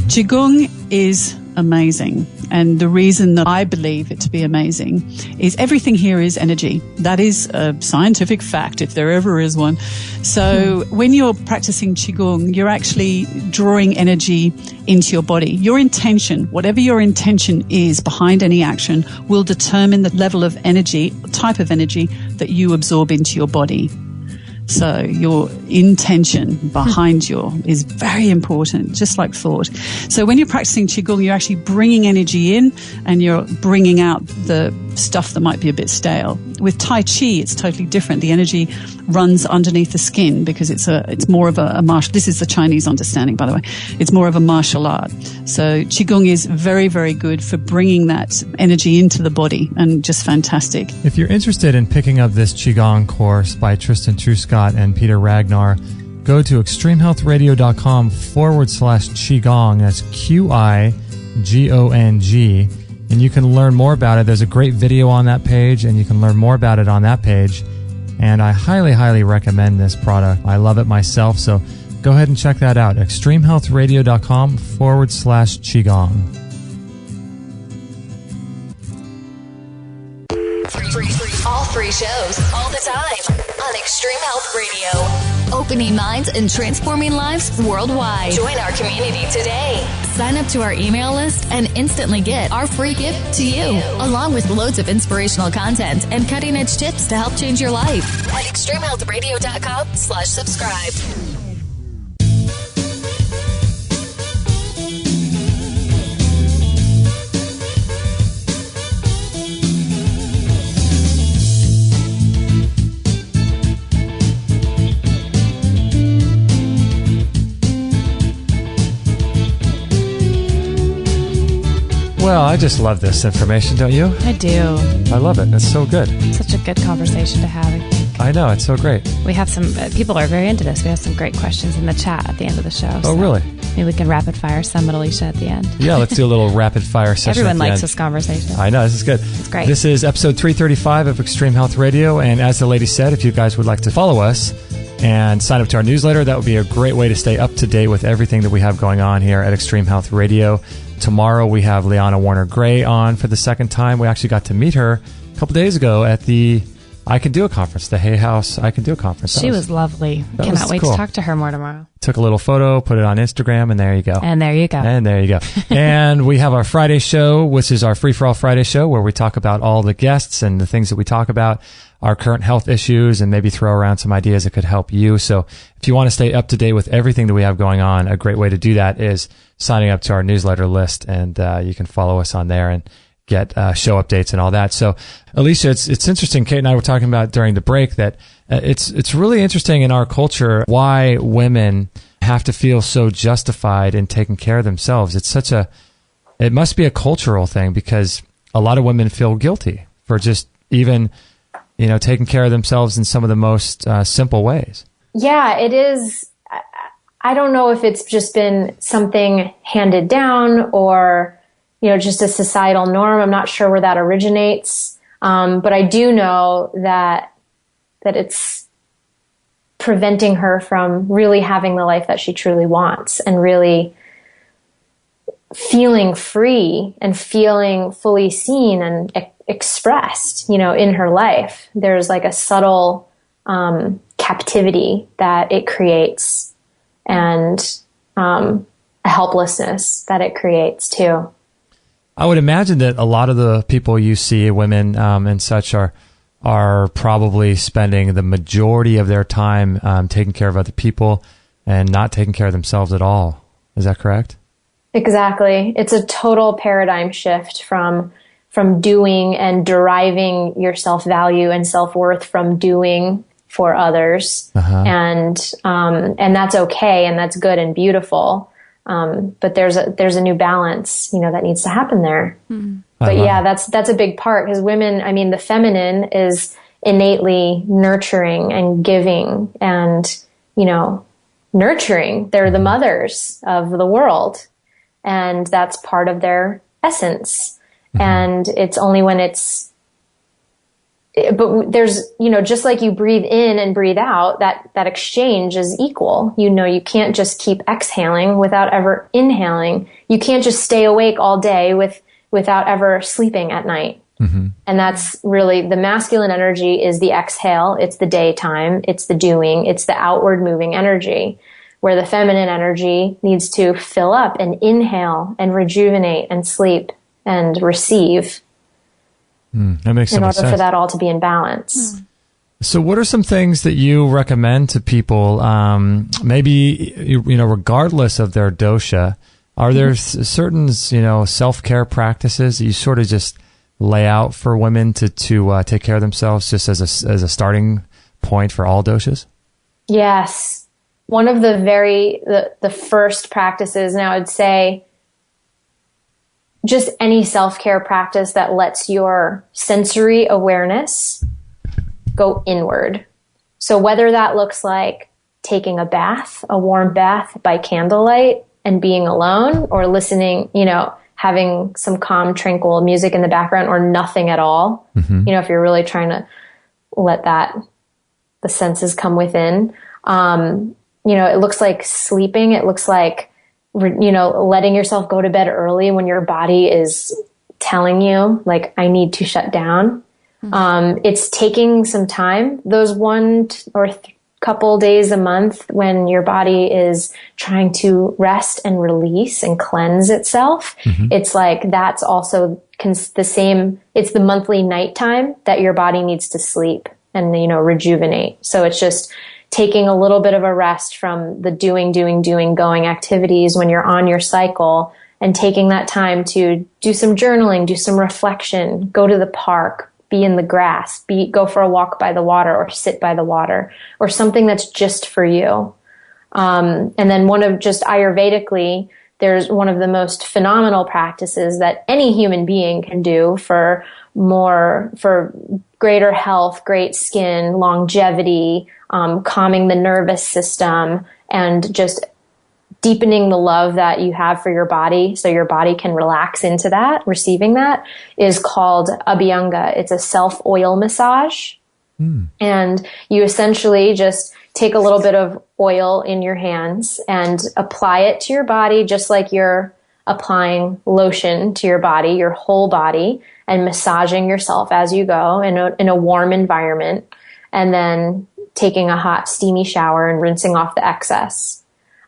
Qigong is amazing. And the reason that I believe it to be amazing is everything here is energy. That is a scientific fact, if there ever is one. So when you're practicing Qigong, you're actually drawing energy into your body. Your intention, whatever your intention is behind any action, will determine the level of energy, type of energy that you absorb into your body. So your intention behind is very important, just like thought. So when you're practicing Qigong, you're actually bringing energy in and you're bringing out the stuff that might be a bit stale. With Tai Chi, it's totally different. The energy runs underneath the skin because it's more of a martial. This is the Chinese understanding, by the way. It's more of a martial art. So Qigong is very, very good for bringing that energy into the body, and just fantastic. If you're interested in picking up this Qigong course by Tristan Truscott and Peter Ragnar, go to extremehealthradio.com/Qigong. That's QIGONG. And you can learn more about it. There's a great video on that page, and you can learn more about it on that page. And I highly, highly recommend this product. I love it myself, so go ahead and check that out. extremehealthradio.com/Qigong. All free shows, all the time on Extreme Health Radio. Opening minds and transforming lives worldwide. Join our community today. Sign up to our email list and instantly get our free gift to you, along with loads of inspirational content and cutting-edge tips to help change your life at extremehealthradio.com/subscribe. Well, I just love this information, don't you? I do. I love it. It's so good. Such a good conversation to have. I know. It's so great. We have some people are very into this. We have some great questions in the chat at the end of the show. Oh, really? Maybe we can rapid fire some at Alicia at the end. Yeah, let's do a little rapid fire session. Everyone likes this conversation. I know. This is good. It's great. This is episode 335 of Extreme Health Radio. And as the lady said, if you guys would like to follow us and sign up to our newsletter, that would be a great way to stay up to date with everything that we have going on here at Extreme Health Radio. Tomorrow we have Liana Warner-Gray on for the second time. We actually got to meet her a couple days ago at the I Can Do It conference, the Hay House I Can Do It conference. She was lovely. Cannot wait to talk to her more tomorrow. Took a little photo, put it on Instagram, and there you go. And there you go. And there you go. And we have our Friday show, which is our Free For All Friday show, where we talk about all the guests and the things that we talk about, our current health issues, and maybe throw around some ideas that could help you. So if you want to stay up to date with everything that we have going on, a great way to do that is signing up to our newsletter list, and you can follow us on there and get show updates and all that. So, Alicia, it's interesting. Kate and I were talking about during the break that it's really interesting in our culture why women have to feel so justified in taking care of themselves. It must be a cultural thing, because a lot of women feel guilty for just even taking care of themselves in some of the most simple ways. Yeah, it is. I don't know if it's just been something handed down or, just a societal norm. I'm not sure where that originates. But I do know that it's preventing her from really having the life that she truly wants and really feeling free and feeling fully seen and expressed, in her life. There's like a subtle captivity that it creates and a helplessness that it creates too. I would imagine that a lot of the people you see, women and such, are probably spending the majority of their time taking care of other people and not taking care of themselves at all. Is that correct? Exactly. It's a total paradigm shift from doing and deriving your self-value and self-worth from doing for others. And that's okay. And that's good and beautiful. But there's a new balance, that needs to happen there. But yeah, that's a big part because women, the feminine is innately nurturing and giving and, nurturing. They're the mothers of the world and that's part of their essence. And it's only when but there's, just like you breathe in and breathe out, that exchange is equal. You can't just keep exhaling without ever inhaling. You can't just stay awake all day without ever sleeping at night. And that's really the masculine energy is the exhale. It's the daytime. It's the doing. It's the outward moving energy where the feminine energy needs to fill up and inhale and rejuvenate and sleep and receive. That makes so much sense. In order for that all to be in balance. So what are some things that you recommend to people, maybe, regardless of their dosha? Are there certain, self-care practices that you sort of just lay out for women to take care of themselves just as a starting point for all doshas? Yes. One of the first practices, now I'd say, just any self-care practice that lets your sensory awareness go inward. So whether that looks like taking a bath, a warm bath by candlelight and being alone or listening, having some calm, tranquil music in the background or nothing at all. If you're really trying to let the senses come within. It looks like sleeping. It looks like letting yourself go to bed early when your body is telling you, like, I need to shut down. It's taking some time, those one or couple days a month when your body is trying to rest and release and cleanse itself. It's like, that's also the same. It's the monthly nighttime that your body needs to sleep and, rejuvenate. So it's just taking a little bit of a rest from the doing, going activities when you're on your cycle and taking that time to do some journaling, do some reflection, go to the park, be in the grass, go for a walk by the water or sit by the water or something that's just for you. And then just Ayurvedically, there's one of the most phenomenal practices that any human being can do for greater health, great skin, longevity, calming the nervous system, and just deepening the love that you have for your body so your body can relax into that, receiving that, is called Abhyanga. It's a self-oil massage. And you essentially just take a little bit of oil in your hands and apply it to your body just like you're applying lotion to your body, your whole body, and massaging yourself as you go in a warm environment, and then taking a hot steamy shower and rinsing off the excess.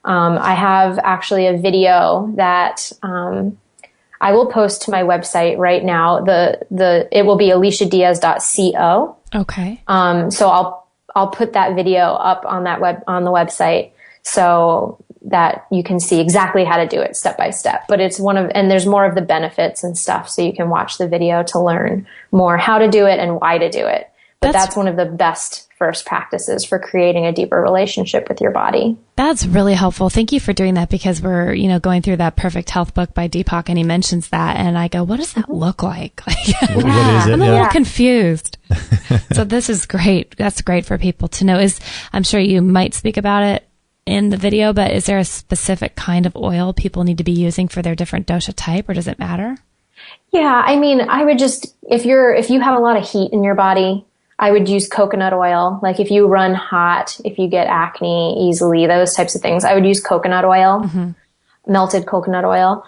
I have actually a video that I will post to my website right now. It will be aliciadiaz.co. Okay. So I'll put that video up on the website so that you can see exactly how to do it step by step. But it's and there's more of the benefits and stuff, so you can watch the video to learn more how to do it and why to do it. But that's one of the best first practices for creating a deeper relationship with your body. That's really helpful. Thank you for doing that, because we're, going through that Perfect Health book by Deepak, and he mentions that, and I go, what does that look like? What is it? I'm a little confused. So this is great. That's great for people to know. I'm sure you might speak about it in the video, but is there a specific kind of oil people need to be using for their different dosha type, or does it matter? Yeah, I mean, I would just, if you have a lot of heat in your body, I would use coconut oil. Like if you run hot, if you get acne easily, those types of things, I would use coconut oil, melted coconut oil.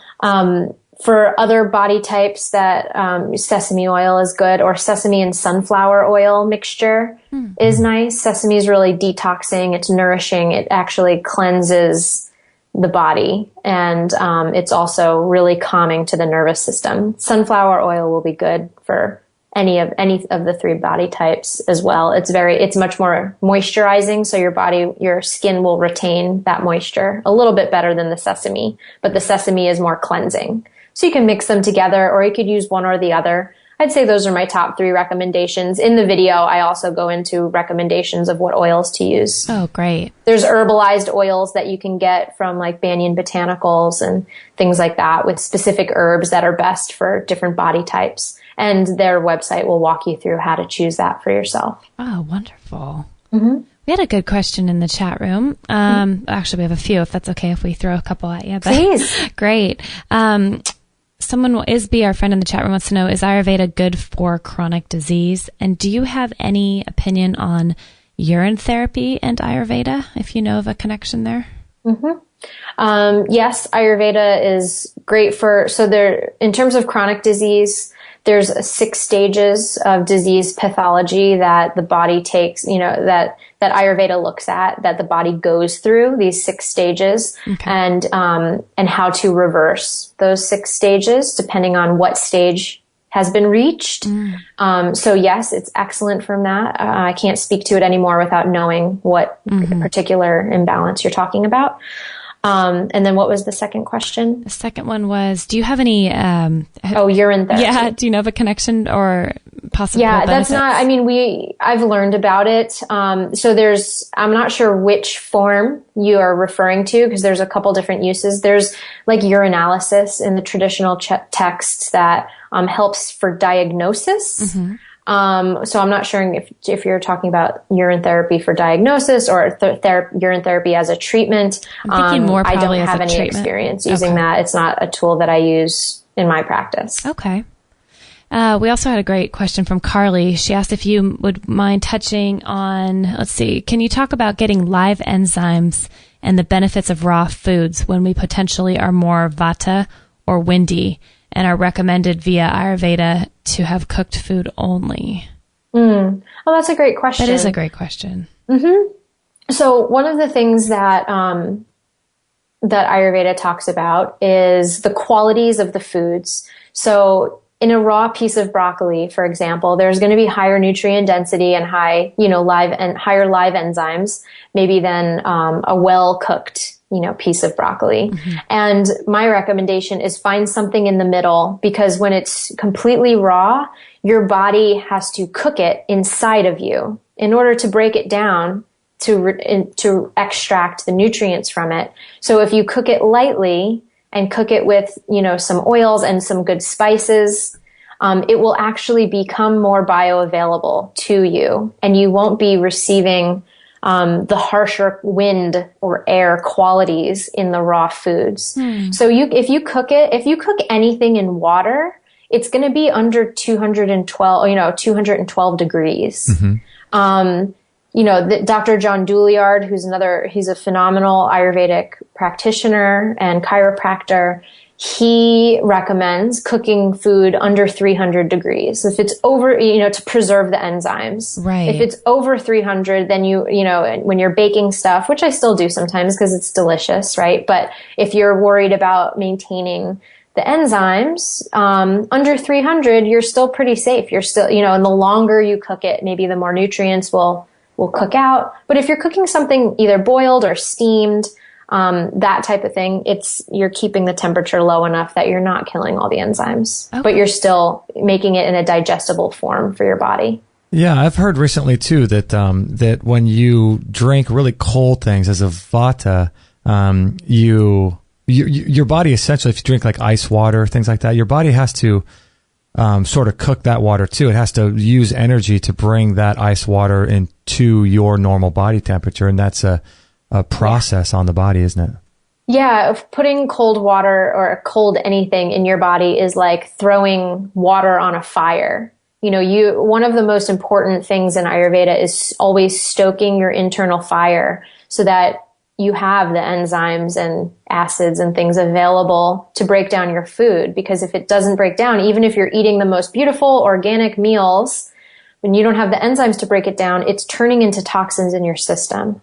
For other body types, that sesame oil is good, or sesame and sunflower oil mixture is nice. Sesame is really detoxing. It's nourishing. It actually cleanses the body, and it's also really calming to the nervous system. Sunflower oil will be good for any of the three body types as well. It's much more moisturizing, so your skin will retain that moisture a little bit better than the sesame, but the sesame is more cleansing. So you can mix them together, or you could use one or the other. I'd say those are my top 3 recommendations. In the video, I also go into recommendations of what oils to use. Oh, great. There's herbalized oils that you can get from like Banyan Botanicals and things like that, with specific herbs that are best for different body types. And their website will walk you through how to choose that for yourself. Oh, wonderful. We had a good question in the chat room. Actually, we have a few, if that's okay if we throw a couple at you. But please. Great. Someone, Isby, our friend in the chat room, wants to know, is Ayurveda good for chronic disease? And do you have any opinion on urine therapy and Ayurveda, if you know of a connection there? Yes, Ayurveda is great in terms of chronic disease, there's 6 stages of disease pathology that the body takes, that Ayurveda looks at, that the body goes through these 6 stages, and how to reverse those 6 stages depending on what stage has been reached. So yes, it's excellent from that. I can't speak to it anymore without knowing what particular imbalance you're talking about. And then what was the second question? The second one was, do you have any, urine therapy. Yeah. Do you know of a connection or possible benefits? That's not, I've learned about it. I'm not sure which form you are referring to, because there's a couple different uses. There's like urinalysis in the traditional texts that helps for diagnosis. So I'm not sure if you're talking about urine therapy for diagnosis or urine therapy as a treatment. I'm thinking more probably I don't have any treatment. experience using that. It's not a tool that I use in my practice. Okay. We also had a great question from Carly. She asked if you would mind touching on, can you talk about getting live enzymes and the benefits of raw foods when we potentially are more vata or windy and are recommended via Ayurveda to have cooked food only? Well, that's a great question. That is a great question. So one of the things that that Ayurveda talks about is the qualities of the foods. So in a raw piece of broccoli, for example, there's going to be higher nutrient density and higher live enzymes, maybe than a well-cooked piece of broccoli. And my recommendation is find something in the middle, because when it's completely raw, your body has to cook it inside of you in order to break it down to extract the nutrients from it. So if you cook it lightly and cook it with, some oils and some good spices, it will actually become more bioavailable to you, and you won't be receiving the harsher wind or air qualities in the raw foods. So if you cook anything in water, it's going to be under 212 degrees. Dr. John Douillard, he's a phenomenal Ayurvedic practitioner and chiropractor. He recommends cooking food under 300 degrees. If it's over, to preserve the enzymes. Right. If it's over 300, then when you're baking stuff, which I still do sometimes because it's delicious, right? But if you're worried about maintaining the enzymes, under 300, you're still pretty safe. You're still, and the longer you cook it, maybe the more nutrients will cook out. But if you're cooking something either boiled or steamed, that type of thing, you're keeping the temperature low enough that you're not killing all the enzymes, but you're still making it in a digestible form for your body. Yeah, I've heard recently too that that when you drink really cold things as a vata, your body essentially, if you drink like ice water, things like that, your body has to sort of cook that water too. It has to use energy to bring that ice water into your normal body temperature, and that's a process on the body, isn't it? Yeah, putting cold water or cold anything in your body is like throwing water on a fire. One of the most important things in Ayurveda is always stoking your internal fire so that you have the enzymes and acids and things available to break down your food. Because if it doesn't break down, even if you're eating the most beautiful organic meals, when you don't have the enzymes to break it down, it's turning into toxins in your system.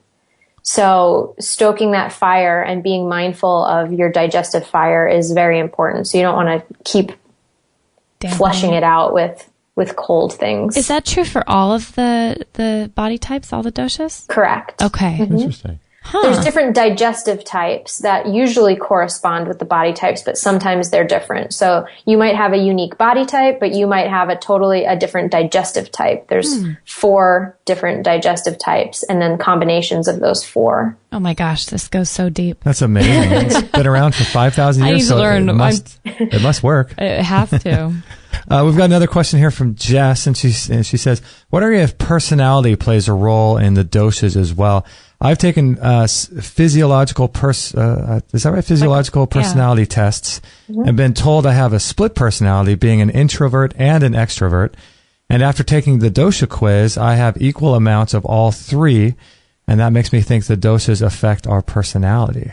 So stoking that fire and being mindful of your digestive fire is very important. So you don't want to keep flushing it out with cold things. Is that true for all of the body types, all the doshas? Correct. Okay. Mm-hmm. Interesting. There's different digestive types that usually correspond with the body types, but sometimes they're different. So you might have a unique body type, but you might have a different digestive type. There's 4 different digestive types and then combinations of those 4. Oh my gosh, this goes so deep. That's amazing. It's been around for 5,000 years. I need to learn. It must work. It has to. We've got another question here from Jess, and she says, what area of personality plays a role in the doshas as well? I've taken physiological personality tests and been told I have a split personality, being an introvert and an extrovert. And after taking the dosha quiz, I have equal amounts of all 3, and that makes me think the doshas affect our personality.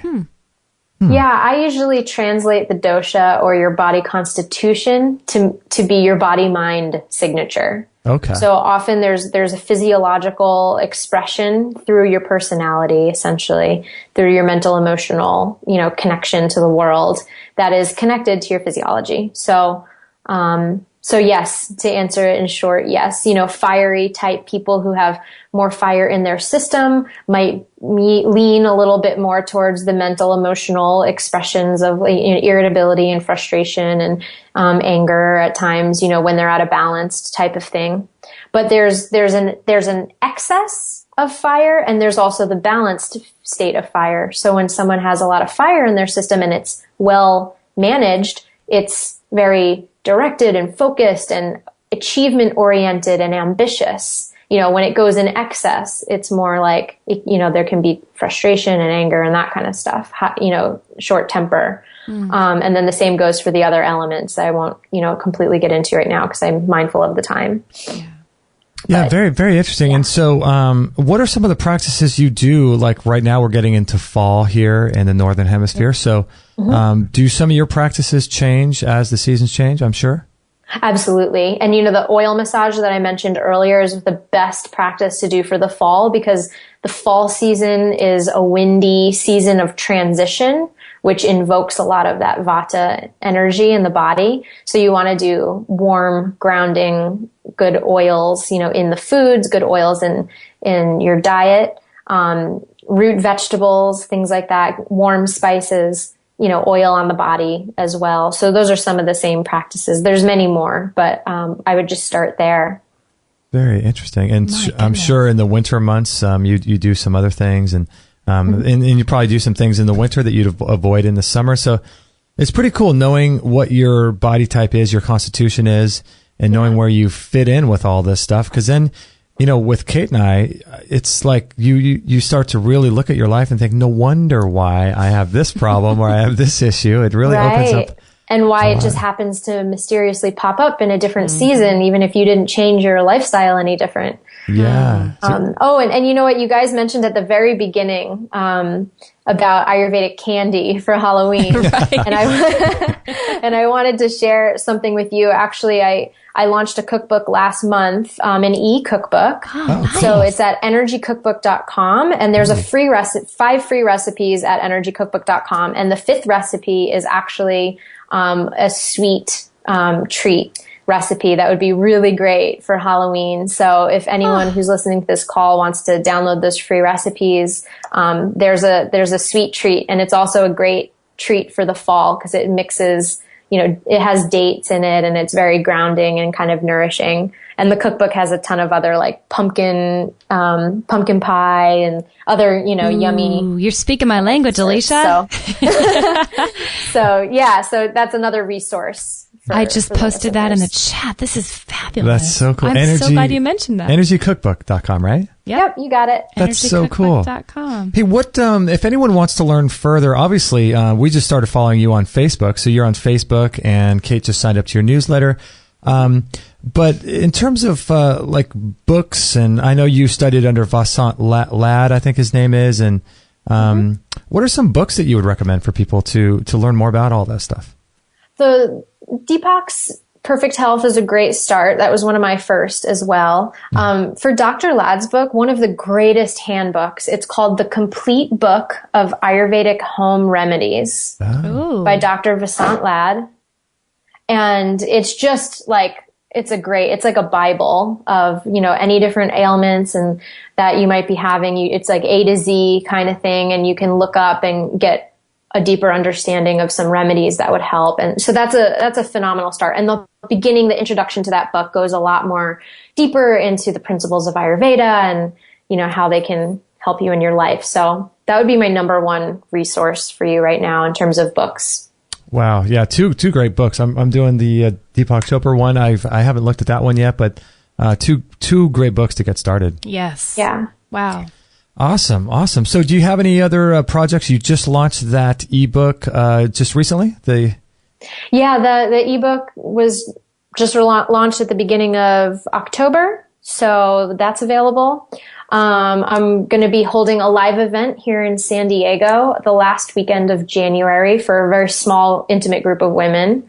Yeah, I usually translate the dosha or your body constitution to be your body-mind signature. Okay. So often there's a physiological expression through your personality, essentially, through your mental, emotional, connection to the world that is connected to your physiology. So yes, to answer it in short, yes, fiery type people who have more fire in their system might lean a little bit more towards the mental, emotional expressions of irritability and frustration and anger at times, when they're out of balance type of thing. But there's an excess of fire, and there's also the balanced state of fire. So when someone has a lot of fire in their system and it's well managed, it's very directed and focused and achievement oriented and ambitious. When it goes in excess, it's more like, there can be frustration and anger and that kind of stuff, short temper. And then the same goes for the other elements I won't, completely get into right now because I'm mindful of the time. Yeah, very, very interesting. And so, what are some of the practices you do? Like right now, we're getting into fall here in the Northern Hemisphere. So, do some of your practices change as the seasons change? I'm sure. Absolutely. And the oil massage that I mentioned earlier is the best practice to do for the fall, because the fall season is a windy season of transition, which invokes a lot of that vata energy in the body. So you want to do warm, grounding, good oils, in the foods, good oils in your diet, root vegetables, things like that, warm spices, oil on the body as well. So those are some of the same practices. There's many more, but I would just start there. Very interesting. And I'm sure in the winter months, you do some other things, and you probably do some things in the winter that you'd avoid in the summer. So it's pretty cool knowing what your body type is, your constitution is, and knowing where you fit in with all this stuff. Because then, with Kate and I, it's like you start to really look at your life and think, no wonder why I have this problem or I have this issue. It really opens up. And why it just happens to mysteriously pop up in a different season, even if you didn't change your lifestyle any different. Yeah. And you know what you guys mentioned at the very beginning about Ayurvedic candy for Halloween. Right. And I wanted to share something with you. Actually, I launched a cookbook last month, an e-cookbook. So it's at energycookbook.com, and there's a 5 free recipes at energycookbook.com. And the 5th recipe is actually a sweet treat recipe that would be really great for Halloween. So if anyone who's listening to this call wants to download those free recipes, there's a sweet treat, and it's also a great treat for the fall because it mixes, it has dates in it, and it's very grounding and kind of nourishing. And the cookbook has a ton of other like pumpkin pie and other, yummy. You're speaking my language, Alicia. So that's another resource. I just posted that in the chat. This is fabulous. That's so cool. I'm so glad you mentioned that. Energycookbook.com, right? Yep, you got it. That's so cool. Hey, what if anyone wants to learn further? Obviously, we just started following you on Facebook, so you're on Facebook, and Kate just signed up to your newsletter. But in terms of like books, and I know you studied under Vasant Lad, I think his name is, and what are some books that you would recommend for people to learn more about all that stuff? The Deepak's Perfect Health is a great start. That was one of my first as well. For Dr. Lad's book, one of the greatest handbooks, it's called The Complete Book of Ayurvedic Home Remedies by Dr. Vasant Lad. And it's just like, it's like a Bible of, any different ailments and that you might be having. It's like A to Z kind of thing. And you can look up and get a deeper understanding of some remedies that would help. And so that's a phenomenal start. And the introduction to that book goes a lot more deeper into the principles of Ayurveda and, how they can help you in your life. So that would be my number one resource for you right now in terms of books. Wow. Yeah. Two great books. I'm doing the Deepak Chopra one. I haven't looked at that one yet, but two great books to get started. Yes. Yeah. Wow. Awesome. So do you have any other projects? You just launched that ebook just recently? The ebook was just launched at the beginning of October. So that's available. I'm going to be holding a live event here in San Diego the last weekend of January for a very small, intimate group of women.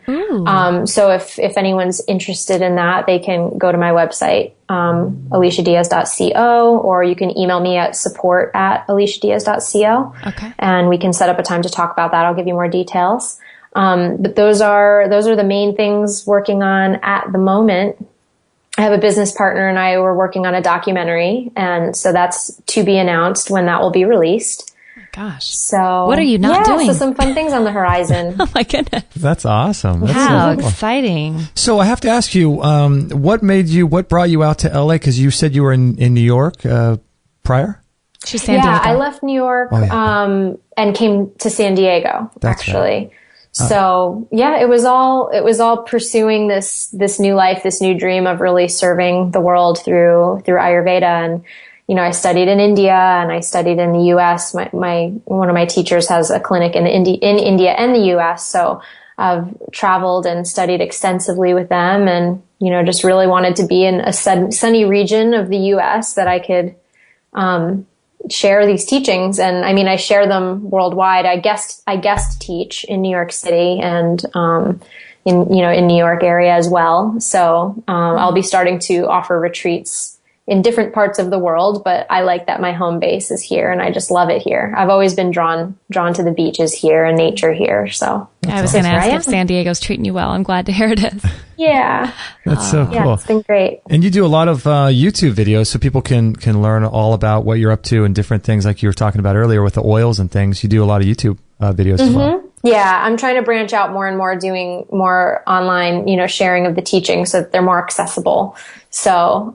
So if anyone's interested in that, they can go to my website, aliciadiaz.co, or you can email me at support@aliciadiaz.co. Okay. And we can set up a time to talk about that. I'll give you more details. But those are the main things working on at the moment. I have a business partner and I were working on a documentary, and so that's to be announced when that will be released. Oh, gosh. So what are you not doing? So some fun things on the horizon. Oh my goodness. That's awesome. That's How so cool. exciting. So I have to ask you, what brought you out to LA? Because you said you were in New York prior? She's San Diego. I left New York and came to San Diego, actually. Right. So it was all pursuing this new life, this new dream of really serving the world through Ayurveda. And, I studied in India and I studied in the US. One of my teachers has a clinic in India and the US. So I've traveled and studied extensively with them and, just really wanted to be in a sunny region of the US that I could, share these teachings. And I mean, I share them worldwide. I guest teach in New York City and, in New York area as well. So, I'll be starting to offer retreats in different parts of the world, but I like that my home base is here and I just love it here. I've always been drawn to the beaches here and nature here. So I was going to ask if San Diego's treating you well. I'm glad to hear it is. Yeah. That's so cool. Yeah, it's been great. And you do a lot of YouTube videos so people can learn all about what you're up to and different things like you were talking about earlier with the oils and things. You do a lot of YouTube videos as well. Yeah, I'm trying to branch out more and more, doing more online, sharing of the teaching so that they're more accessible. So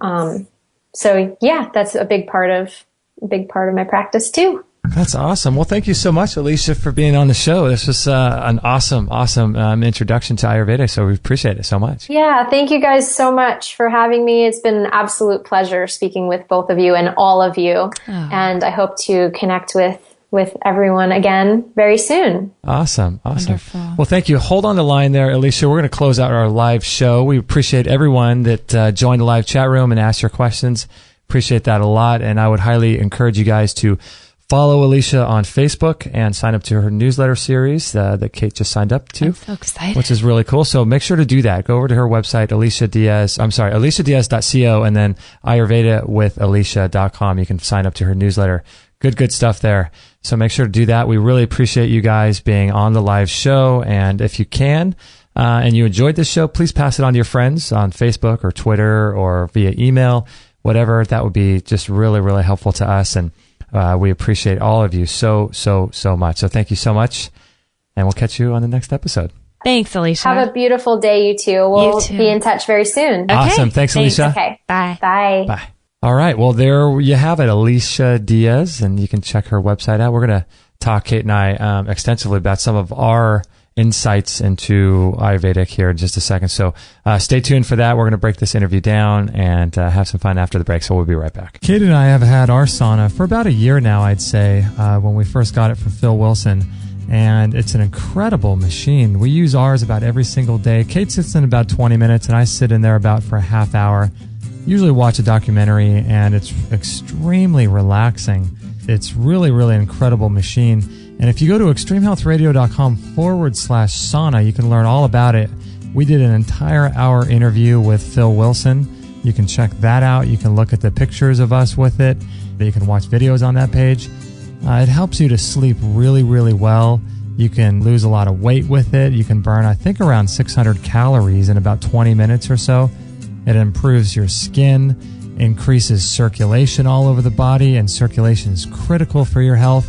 that's a big part of my practice too. That's awesome. Well, thank you so much, Alicia, for being on the show. This was an awesome introduction to Ayurveda, so we appreciate it so much. Yeah, thank you guys so much for having me. It's been an absolute pleasure speaking with both of you and all of you, and I hope to connect with everyone again very soon. Awesome. Wonderful. Well, thank you. Hold on the line there, Alicia. We're going to close out our live show. We appreciate everyone that joined the live chat room and asked your questions. Appreciate that a lot, and I would highly encourage you guys to follow Alicia on Facebook and sign up to her newsletter series that Kate just signed up to. I'm so excited. Which is really cool. So make sure to do that. Go over to her website, aliciadiaz.co, and then ayurvedawithalicia.com. You can sign up to her newsletter. Good stuff there. So make sure to do that. We really appreciate you guys being on the live show. And if you can, and you enjoyed this show, please pass it on to your friends on Facebook or Twitter or via email, whatever. That would be just really, really helpful to us. And we appreciate all of you so much. So thank you so much. And we'll catch you on the next episode. Thanks, Alicia. Have a beautiful day, you two. We'll be in touch very soon. Okay. Awesome. Thanks, Alicia. Okay. Bye. Bye. Bye. All right. Well, there you have it, Alicia Diaz, and you can check her website out. We're going to talk, Kate and I, extensively about some of our insights into Ayurvedic here in just a second. So stay tuned for that. We're going to break this interview down and have some fun after the break. So we'll be right back. Kate and I have had our sauna for about a year now, I'd say, when we first got it from Phil Wilson. And it's an incredible machine. We use ours about every single day. Kate sits in about 20 minutes, and I sit in there about for a half hour. Usually watch a documentary, and it's extremely relaxing. It's really, really an incredible machine. And if you go to extremehealthradio.com/sauna, you can learn all about it. We did an entire hour interview with Phil Wilson. You can check that out. You can look at the pictures of us with it. You can watch videos on that page. It helps you to sleep really, really well. You can lose a lot of weight with it. You can burn, I think, around 600 calories in about 20 minutes or so. It improves your skin, increases circulation all over the body, and circulation is critical for your health.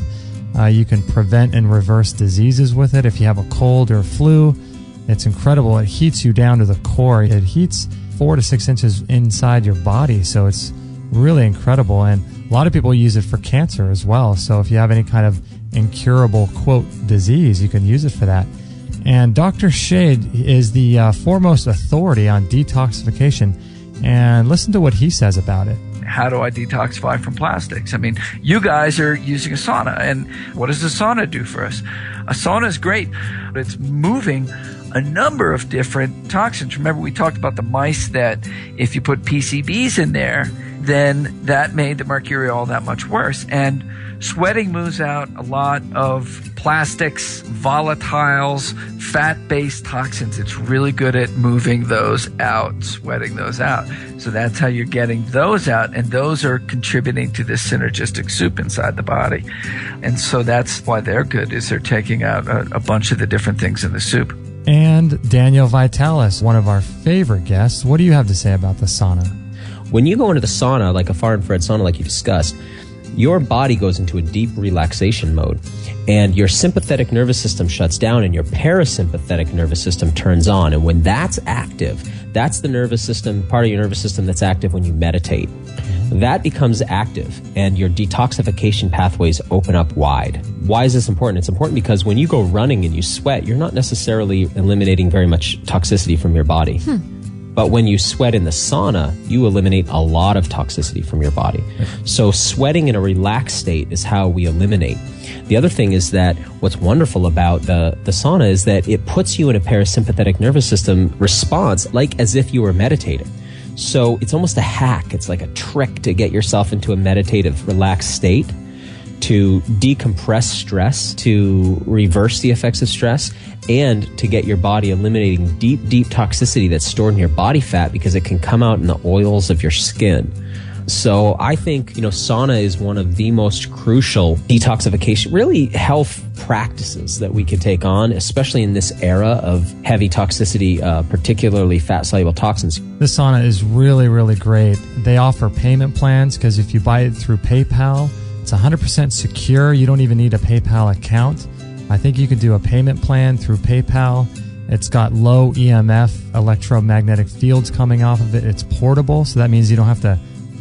You can prevent and reverse diseases with it. If you have a cold or flu, it's incredible. It heats you down to the core. It heats 4 to 6 inches inside your body, so it's really incredible. And a lot of people use it for cancer as well. So if you have any kind of incurable, quote, disease, you can use it for that. And Dr. Shade is the foremost authority on detoxification. And listen to what he says about it. How do I detoxify from plastics? I mean, you guys are using a sauna, and what does a sauna do for us? A sauna is great, but it's moving a number of different toxins. Remember, we talked about the mice that if you put PCBs in there, then that made the mercury all that much worse. And sweating moves out a lot of plastics, volatiles, fat-based toxins. It's really good at moving those out, sweating those out. So that's how you're getting those out, and those are contributing to this synergistic soup inside the body. And so that's why they're good, is they're taking out a bunch of the different things in the soup. And Daniel Vitalis, one of our favorite guests. What do you have to say about the sauna? When you go into the sauna, like a far-infrared sauna like you discussed, your body goes into a deep relaxation mode, and your sympathetic nervous system shuts down and your parasympathetic nervous system turns on. And when that's active, that's the nervous system, part of your nervous system that's active when you meditate. That becomes active, and your detoxification pathways open up wide. Why is this important? It's important because when you go running and you sweat, you're not necessarily eliminating very much toxicity from your body. But when you sweat in the sauna, you eliminate a lot of toxicity from your body. So sweating in a relaxed state is how we eliminate. The other thing is that what's wonderful about the sauna is that it puts you in a parasympathetic nervous system response, like as if you were meditating. So it's almost a hack. It's like a trick to get yourself into a meditative, relaxed state, to decompress stress, to reverse the effects of stress, and to get your body eliminating deep, deep toxicity that's stored in your body fat because it can come out in the oils of your skin. So I think, sauna is one of the most crucial detoxification, really health practices that we could take on, especially in this era of heavy toxicity, particularly fat-soluble toxins. This sauna is really, really great. They offer payment plans because if you buy it through PayPal, it's 100% secure. You don't even need a PayPal account. I think you could do a payment plan through PayPal. It's got low EMF electromagnetic fields coming off of it. It's portable, so that means you don't have to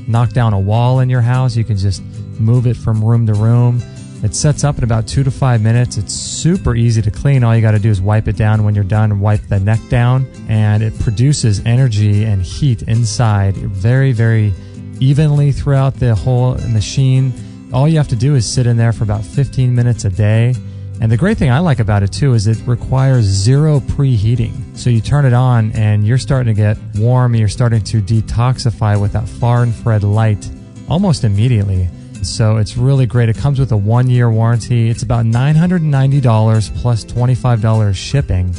knock down a wall in your house. You can just move it from room to room. It sets up in about 2 to 5 minutes. It's super easy to clean. All you got to do is wipe it down when you're done and wipe the neck down. And it produces energy and heat inside very, very evenly throughout the whole machine. All you have to do is sit in there for about 15 minutes a day. And the great thing I like about it too is it requires zero preheating. So you turn it on and you're starting to get warm and you're starting to detoxify with that far infrared light almost immediately. So it's really great. It comes with a 1-year warranty. It's about $990 plus $25 shipping.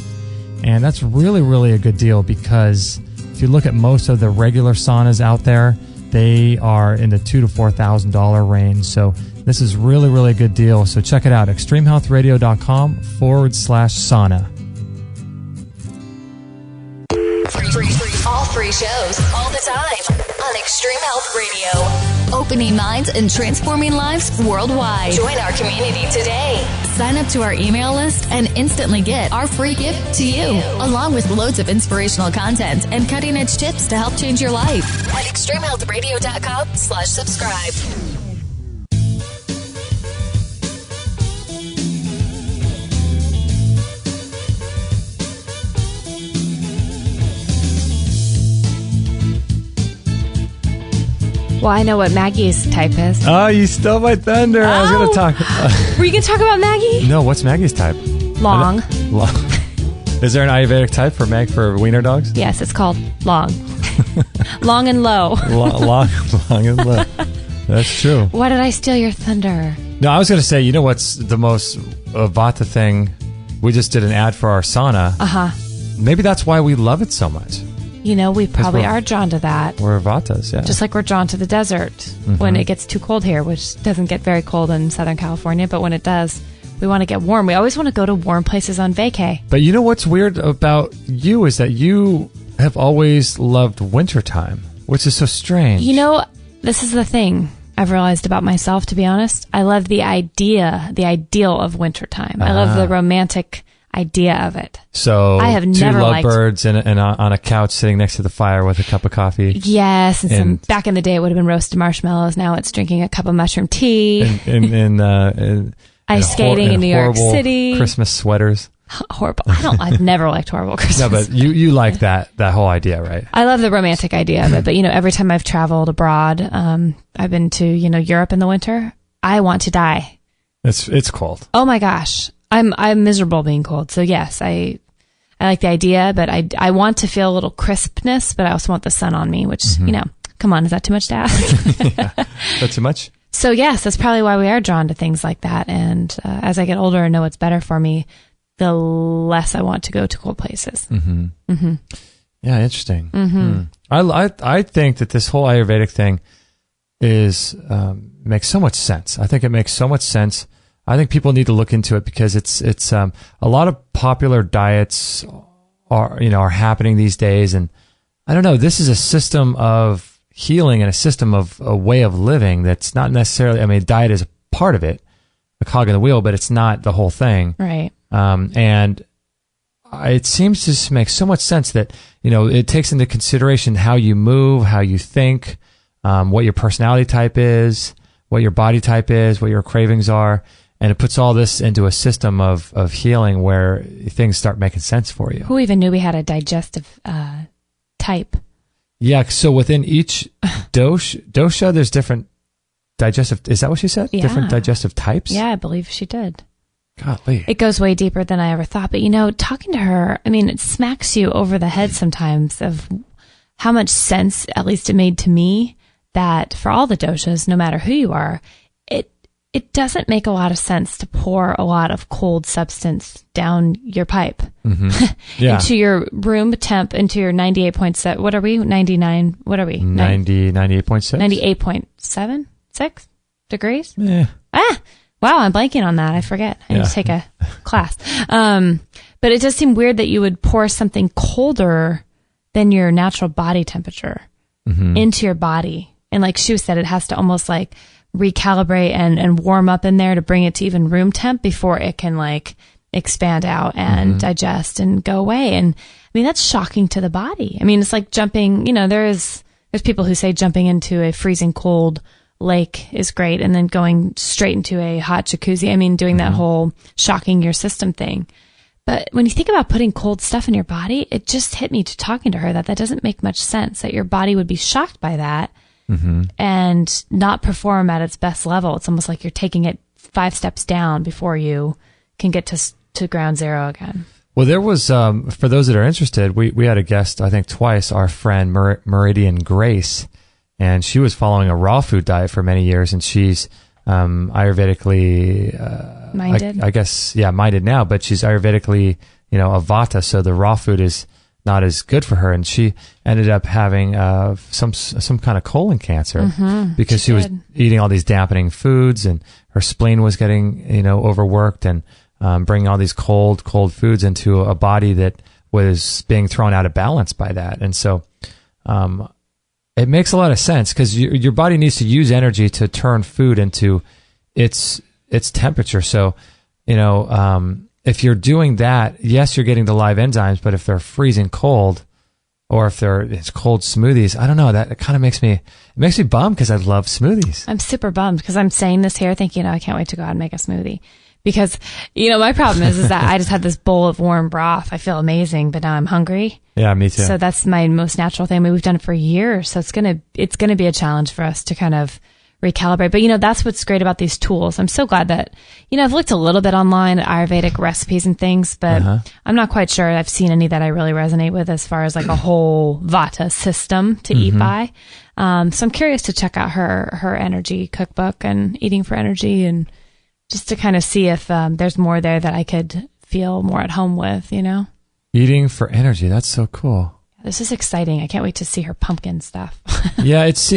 And that's really, really a good deal because if you look at most of the regular saunas out there, they are in the $2,000 to $4,000 range. So this is really, really a good deal. So check it out, extremehealthradio.com/sauna. All free shows, all the time on Extreme Health Radio. Opening minds and transforming lives worldwide. Join our community today. Sign up to our email list and instantly get our free gift to you, along with loads of inspirational content and cutting-edge tips to help change your life at extremehealthradio.com/subscribe. Well, I know what Maggie's type is. Oh, you stole my thunder. I was going to talk. Were you going to talk about Maggie? No, what's Maggie's type? Long. Long. Is there an Ayurvedic type for wiener dogs? Yes, it's called long. Long and low. long and low. That's true. Why did I steal your thunder? No, I was going to say, you know what's the most vata thing? We just did an ad for our sauna. Uh-huh. Maybe that's why we love it so much. You know, we probably are drawn to that. We're vatas, yeah. Just like we're drawn to the desert when it gets too cold here, which doesn't get very cold in Southern California, but when it does, we want to get warm. We always want to go to warm places on vacay. But you know what's weird about you is that you have always loved wintertime, which is so strange. You know, this is the thing I've realized about myself, to be honest. I love the ideal of wintertime. I love the romantic idea of it. So I have never liked lovebirds and on a couch sitting next to the fire with a cup of coffee. Yes, and back in the day it would have been roasted marshmallows. Now it's drinking a cup of mushroom tea. And ice skating in New York City. Christmas sweaters. Horrible. I've never liked horrible Christmas. No, but you like that whole idea, right? I love the romantic idea of it, but every time I've traveled abroad, I've been to, Europe in the winter, I want to die. It's cold. Oh my gosh. I'm miserable being cold. So yes, I like the idea, but I want to feel a little crispness, but I also want the sun on me, which, come on, is that too much to ask? Yeah. That's too much? So yes, that's probably why we are drawn to things like that. And as I get older and know what's better for me, the less I want to go to cold places. Mm-hmm. Mm-hmm. Yeah, interesting. Mm-hmm. I think that this whole Ayurvedic thing makes so much sense. I think it makes so much sense. I think people need to look into it because it's a lot of popular diets are happening these days, and I don't know. This is a system of healing and a system of a way of living that's not necessarily. I mean, diet is a part of it, a cog in the wheel, but it's not the whole thing. Right. And it seems to just make so much sense that it takes into consideration how you move, how you think, what your personality type is, what your body type is, what your cravings are. And it puts all this into a system of healing where things start making sense for you. Who even knew we had a digestive type? Yeah, so within each dosha, there's different digestive... Is that what she said? Yeah. Different digestive types? Yeah, I believe she did. Golly. It goes way deeper than I ever thought. But, talking to her, I mean, it smacks you over the head sometimes of how much sense, at least it made to me, that for all the doshas, no matter who you are, it doesn't make a lot of sense to pour a lot of cold substance down your pipe. Mm-hmm. Yeah. Into your room temp, into your 98.7, what are we? 99, what are we? 98.6? 98.76 degrees? Yeah. Wow, I'm blanking on that. I forget. I need to take a class. But it does seem weird that you would pour something colder than your natural body temperature into your body. And like Shu said, it has to almost like recalibrate and warm up in there to bring it to even room temp before it can like expand out and digest and go away. And I mean, that's shocking to the body. I mean, it's like jumping, there's people who say jumping into a freezing cold lake is great and then going straight into a hot jacuzzi. I mean, doing that whole shocking your system thing. But when you think about putting cold stuff in your body, it just hit me to talking to her that doesn't make much sense, that your body would be shocked by that. And not perform at its best level. It's almost like you're taking it 5 steps down before you can get to ground zero again. Well, there was, for those that are interested, we had a guest, I think twice, our friend Meridian Grace, and she was following a raw food diet for many years, and she's Ayurvedically minded. I guess, minded now, but she's Ayurvedically, a vata, so the raw food is not as good for her, and she ended up having some kind of colon cancer because she was eating all these dampening foods, and her spleen was getting overworked, and bringing all these cold foods into a body that was being thrown out of balance by that. And so it makes a lot of sense because your body needs to use energy to turn food into its temperature. So if you're doing that, yes, you're getting the live enzymes, but if they're freezing cold, or if it's cold smoothies, I don't know. That kind of makes me bummed because I love smoothies. I'm super bummed because I'm saying this here thinking, I can't wait to go out and make a smoothie. Because, my problem is that I just had this bowl of warm broth. I feel amazing, but now I'm hungry. Yeah, me too. So that's my most natural thing. I mean, we've done it for years. So it's going to be a challenge for us to kind of recalibrate. But, that's what's great about these tools. I'm so glad that, I've looked a little bit online at Ayurvedic recipes and things, but I'm not quite sure I've seen any that I really resonate with as far as like a whole vata system to eat by. So I'm curious to check out her energy cookbook and eating for energy, and just to kind of see if there's more there that I could feel more at home with, Eating for energy. That's so cool. This is exciting. I can't wait to see her pumpkin stuff. Yeah, it's,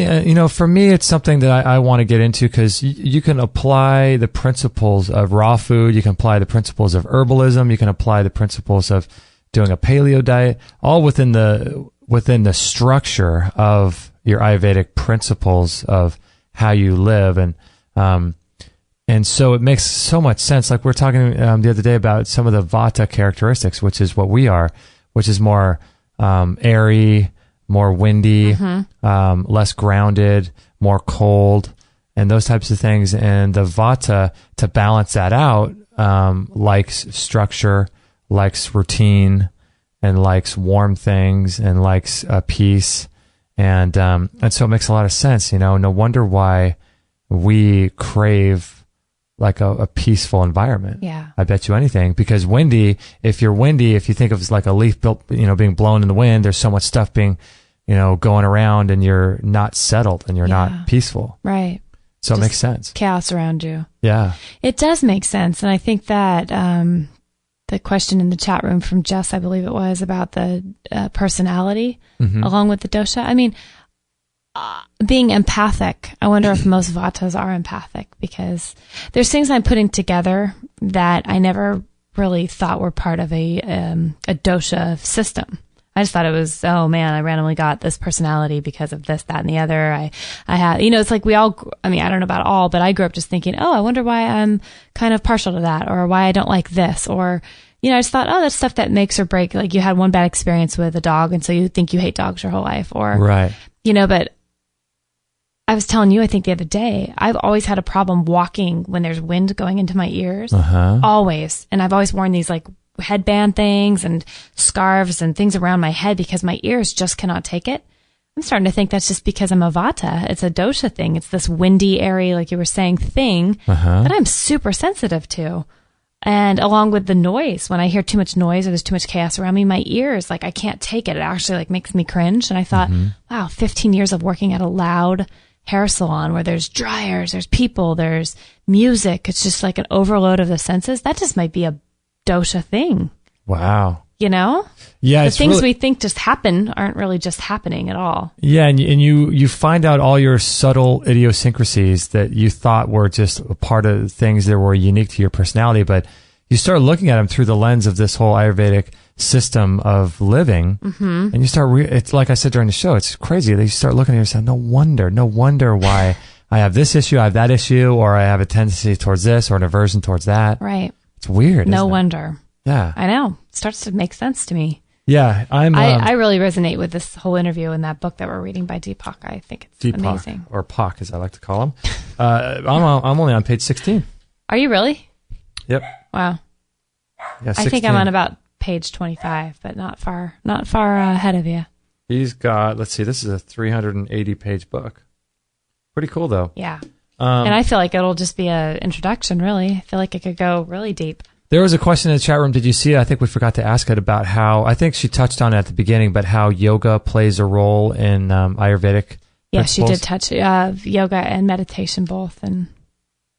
for me, it's something that I want to get into because you can apply the principles of raw food. You can apply the principles of herbalism. You can apply the principles of doing a paleo diet, all within the structure of your Ayurvedic principles of how you live. And so it makes so much sense. Like we're talking the other day about some of the vata characteristics, which is what we are, which is more airy, more windy, less grounded, more cold, and those types of things. And the vata, to balance that out, likes structure, likes routine, and likes warm things, and likes peace. And so it makes a lot of sense. No wonder why we crave like a peaceful environment. Yeah. I bet you anything, because if you think of it as like a leaf being blown in the wind, there's so much stuff being, going around, and you're not settled and you're not peaceful. Right. So it makes sense. Chaos around you. Yeah. It does make sense. And I think that, the question in the chat room from Jess, I believe it was, about the personality along with the dosha. I mean, being empathic, I wonder if most vatas are empathic, because there's things I'm putting together that I never really thought were part of a dosha system. I just thought it was, oh man, I randomly got this personality because of this, that, and the other. I had, it's like I don't know about all, but I grew up just thinking, oh, I wonder why I'm kind of partial to that, or why I don't like this, or, I just thought, oh, that's stuff that makes or break. Like you had one bad experience with a dog, and so you think you hate dogs your whole life, or, right. But I was telling you, I think the other day, I've always had a problem walking when there's wind going into my ears. Always. And I've always worn these like headband things and scarves and things around my head because my ears just cannot take it. I'm starting to think that's just because I'm a vata. It's a dosha thing. It's this windy, airy, like you were saying, thing that I'm super sensitive to. And along with the noise, when I hear too much noise or there's too much chaos around me, my ears, like I can't take it. It actually like makes me cringe. And I thought, wow, 15 years of working at a loud hair salon where there's dryers, there's people, there's music. It's just like an overload of the senses. That just might be a dosha thing. Wow. Yeah. The things we think just happen aren't really just happening at all. Yeah. And you find out all your subtle idiosyncrasies that you thought were just a part of things that were unique to your personality, but you start looking at them through the lens of this whole Ayurvedic system of living, and you start, it's like I said during the show, it's crazy that you start looking at yourself, no wonder why I have this issue, I have that issue, or I have a tendency towards this or an aversion towards that. Right. It's weird. No wonder. Yeah. I know. It starts to make sense to me. Yeah. I really resonate with this whole interview and that book that we're reading by Deepak. I think it's amazing. Or Pak, as I like to call him. I'm only on page 16. Are you really? Yep. Wow. Yeah, 16. I think I'm on about page 25, but not far ahead of you. He's got, let's see, this is a 380 page book. Pretty cool though. Yeah. And I feel like it'll just be an introduction, really. I feel like it could go really deep. There was a question in the chat room. Did you see it? I think we forgot to ask it about how, I think she touched on it at the beginning, but how yoga plays a role in Ayurvedic Yeah, principles. she did touch yoga and meditation both. And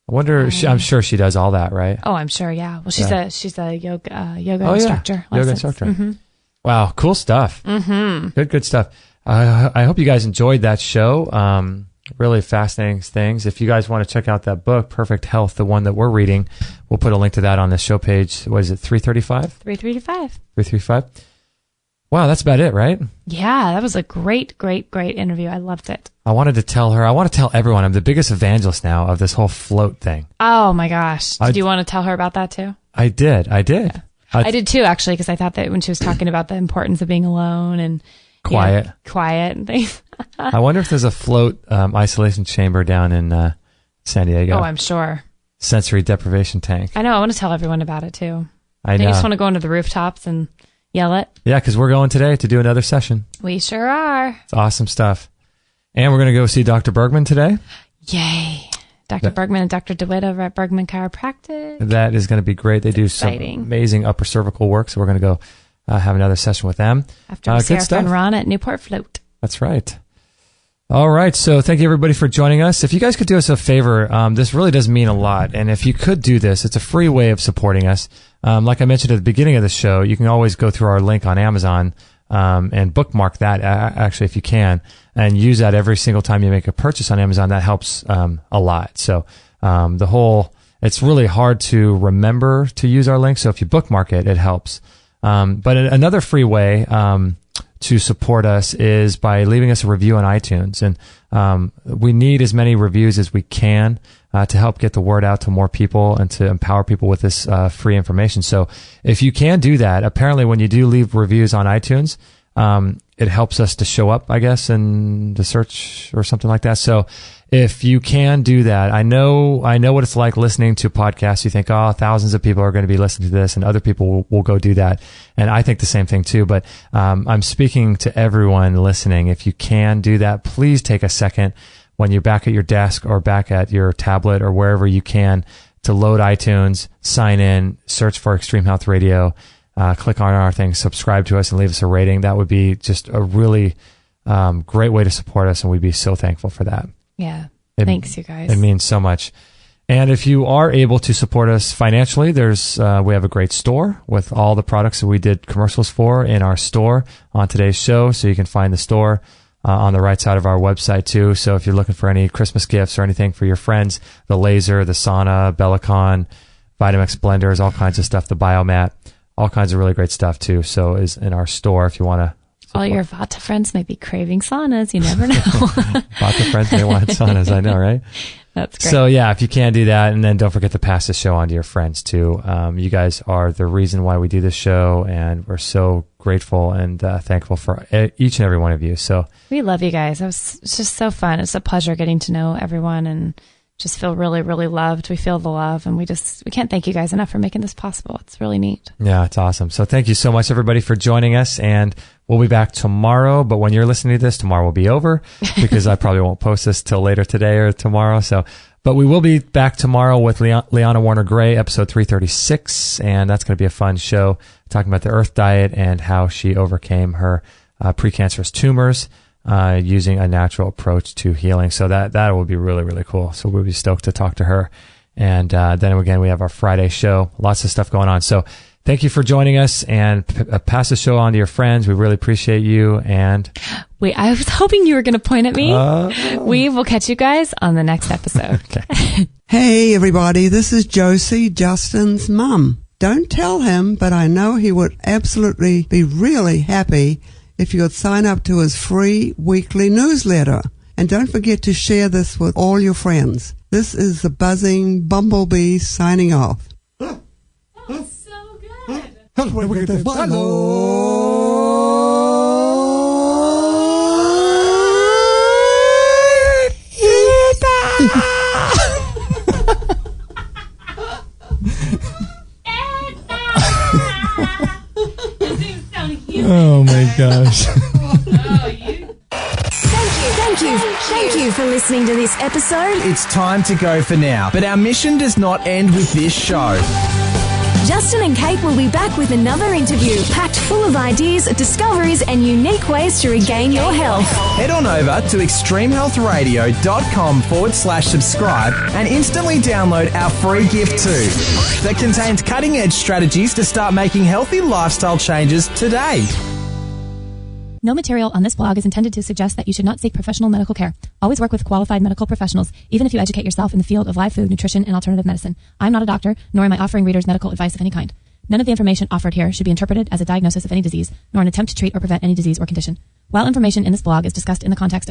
I wonder, I'm sure she does all that, right? Oh, I'm sure, yeah. Well, she's a yoga yoga instructor. Yoga instructor. Wow, cool stuff. Good stuff. I hope you guys enjoyed that show. Really fascinating things. If you guys want to check out that book, Perfect Health, the one that we're reading, we'll put a link to that on the show page. What is it, 335? 335. 335. Wow, that's about it, right? Yeah, that was a great interview. I loved it. I wanted to tell her. I want to tell everyone. I'm the biggest evangelist now of this whole float thing. Oh my gosh! Did you want to tell her about that too? I did. Yeah. I did too, actually, because I thought that when she was talking about the importance of being alone and quiet and things. I wonder if there's a float isolation chamber down in San Diego. Oh, I'm sure. Sensory deprivation tank. I know. I want to tell everyone about it too. I know. You just want to go into the rooftops and yell it. Yeah, because we're going today to do another session. We sure are. It's awesome stuff. And we're going to go see Dr. Bergman today. Yay. Dr. Bergman and Dr. DeWitt over at Bergman Chiropractic. That is going to be great. They do some amazing upper cervical work, so we're going to go have another session with them. After we see our friend Ron at Newport Float. That's right. All right, so thank you everybody for joining us. If you guys could do us a favor, this really does mean a lot. And if you could do this, it's a free way of supporting us. Like I mentioned at the beginning of the show, you can always go through our link on Amazon and bookmark that, actually, if you can, and use that every single time you make a purchase on Amazon. That helps a lot. So it's really hard to remember to use our link. So if you bookmark it, it helps. But another free way to support us is by leaving us a review on iTunes. And we need as many reviews as we can to help get the word out to more people and to empower people with this free information. So if you can do that, apparently when you do leave reviews on iTunes, it helps us to show up, I guess, in the search or something like that. So if you can do that, I know what it's like listening to podcasts. You think, oh, thousands of people are going to be listening to this and other people will go do that. And I think the same thing too. But I'm speaking to everyone listening. If you can do that, please take a second when you're back at your desk or back at your tablet or wherever you can to load iTunes, sign in, search for Extreme Health Radio, click on our thing, subscribe to us, and leave us a rating. That would be just a really great way to support us, and we'd be so thankful for that. Yeah. Thanks, you guys. It means so much. And if you are able to support us financially, we have a great store with all the products that we did commercials for in our store on today's show. So you can find the store on the right side of our website too. So if you're looking for any Christmas gifts or anything for your friends, the laser, the sauna, Bellicon, Vitamix blenders, all kinds of stuff, the Biomat, all kinds of really great stuff too. So is in our store if you want to. All your Vata friends may be craving saunas. You never know. Vata friends may want saunas. I know, right? That's great. So yeah, if you can do that, and then don't forget to pass the show on to your friends too. You guys are the reason why we do this show, and we're so grateful and thankful for each and every one of you. So we love you guys. It's just so fun. It's a pleasure getting to know everyone and just feel really, really loved. We feel the love, and we can't thank you guys enough for making this possible. It's really neat. Yeah, it's awesome. So thank you so much, everybody, for joining us, and we'll be back tomorrow. But when you're listening to this, tomorrow will be over because I probably won't post this till later today or tomorrow. But we will be back tomorrow with Liana Warner-Gray, episode 336, and that's going to be a fun show talking about the Earth Diet and how she overcame her precancerous tumors using a natural approach to healing. So that will be really, really cool. So we'll be stoked to talk to her. And then again, we have our Friday show. Lots of stuff going on. So thank you for joining us, and pass the show on to your friends. We really appreciate you. And wait, I was hoping you were going to point at me. We will catch you guys on the next episode. Okay. Hey, everybody. This is Josie, Justin's mum. Don't tell him, but I know he would absolutely be really happy if you would sign up to his free weekly newsletter. And don't forget to share this with all your friends. This is the buzzing bumblebee signing off. Oh my gosh. Thank you for listening to this episode. It's time to go for now, but our mission does not end with this show. Justin and Kate will be back with another interview packed full of ideas, discoveries, and unique ways to regain your health. Head on over to extremehealthradio.com/subscribe and instantly download our free gift too that contains cutting-edge strategies to start making healthy lifestyle changes today. No material on this blog is intended to suggest that you should not seek professional medical care. Always work with qualified medical professionals, even if you educate yourself in the field of live food, nutrition, and alternative medicine. I'm not a doctor, nor am I offering readers medical advice of any kind. None of the information offered here should be interpreted as a diagnosis of any disease, nor an attempt to treat or prevent any disease or condition. While information in this blog is discussed in the context of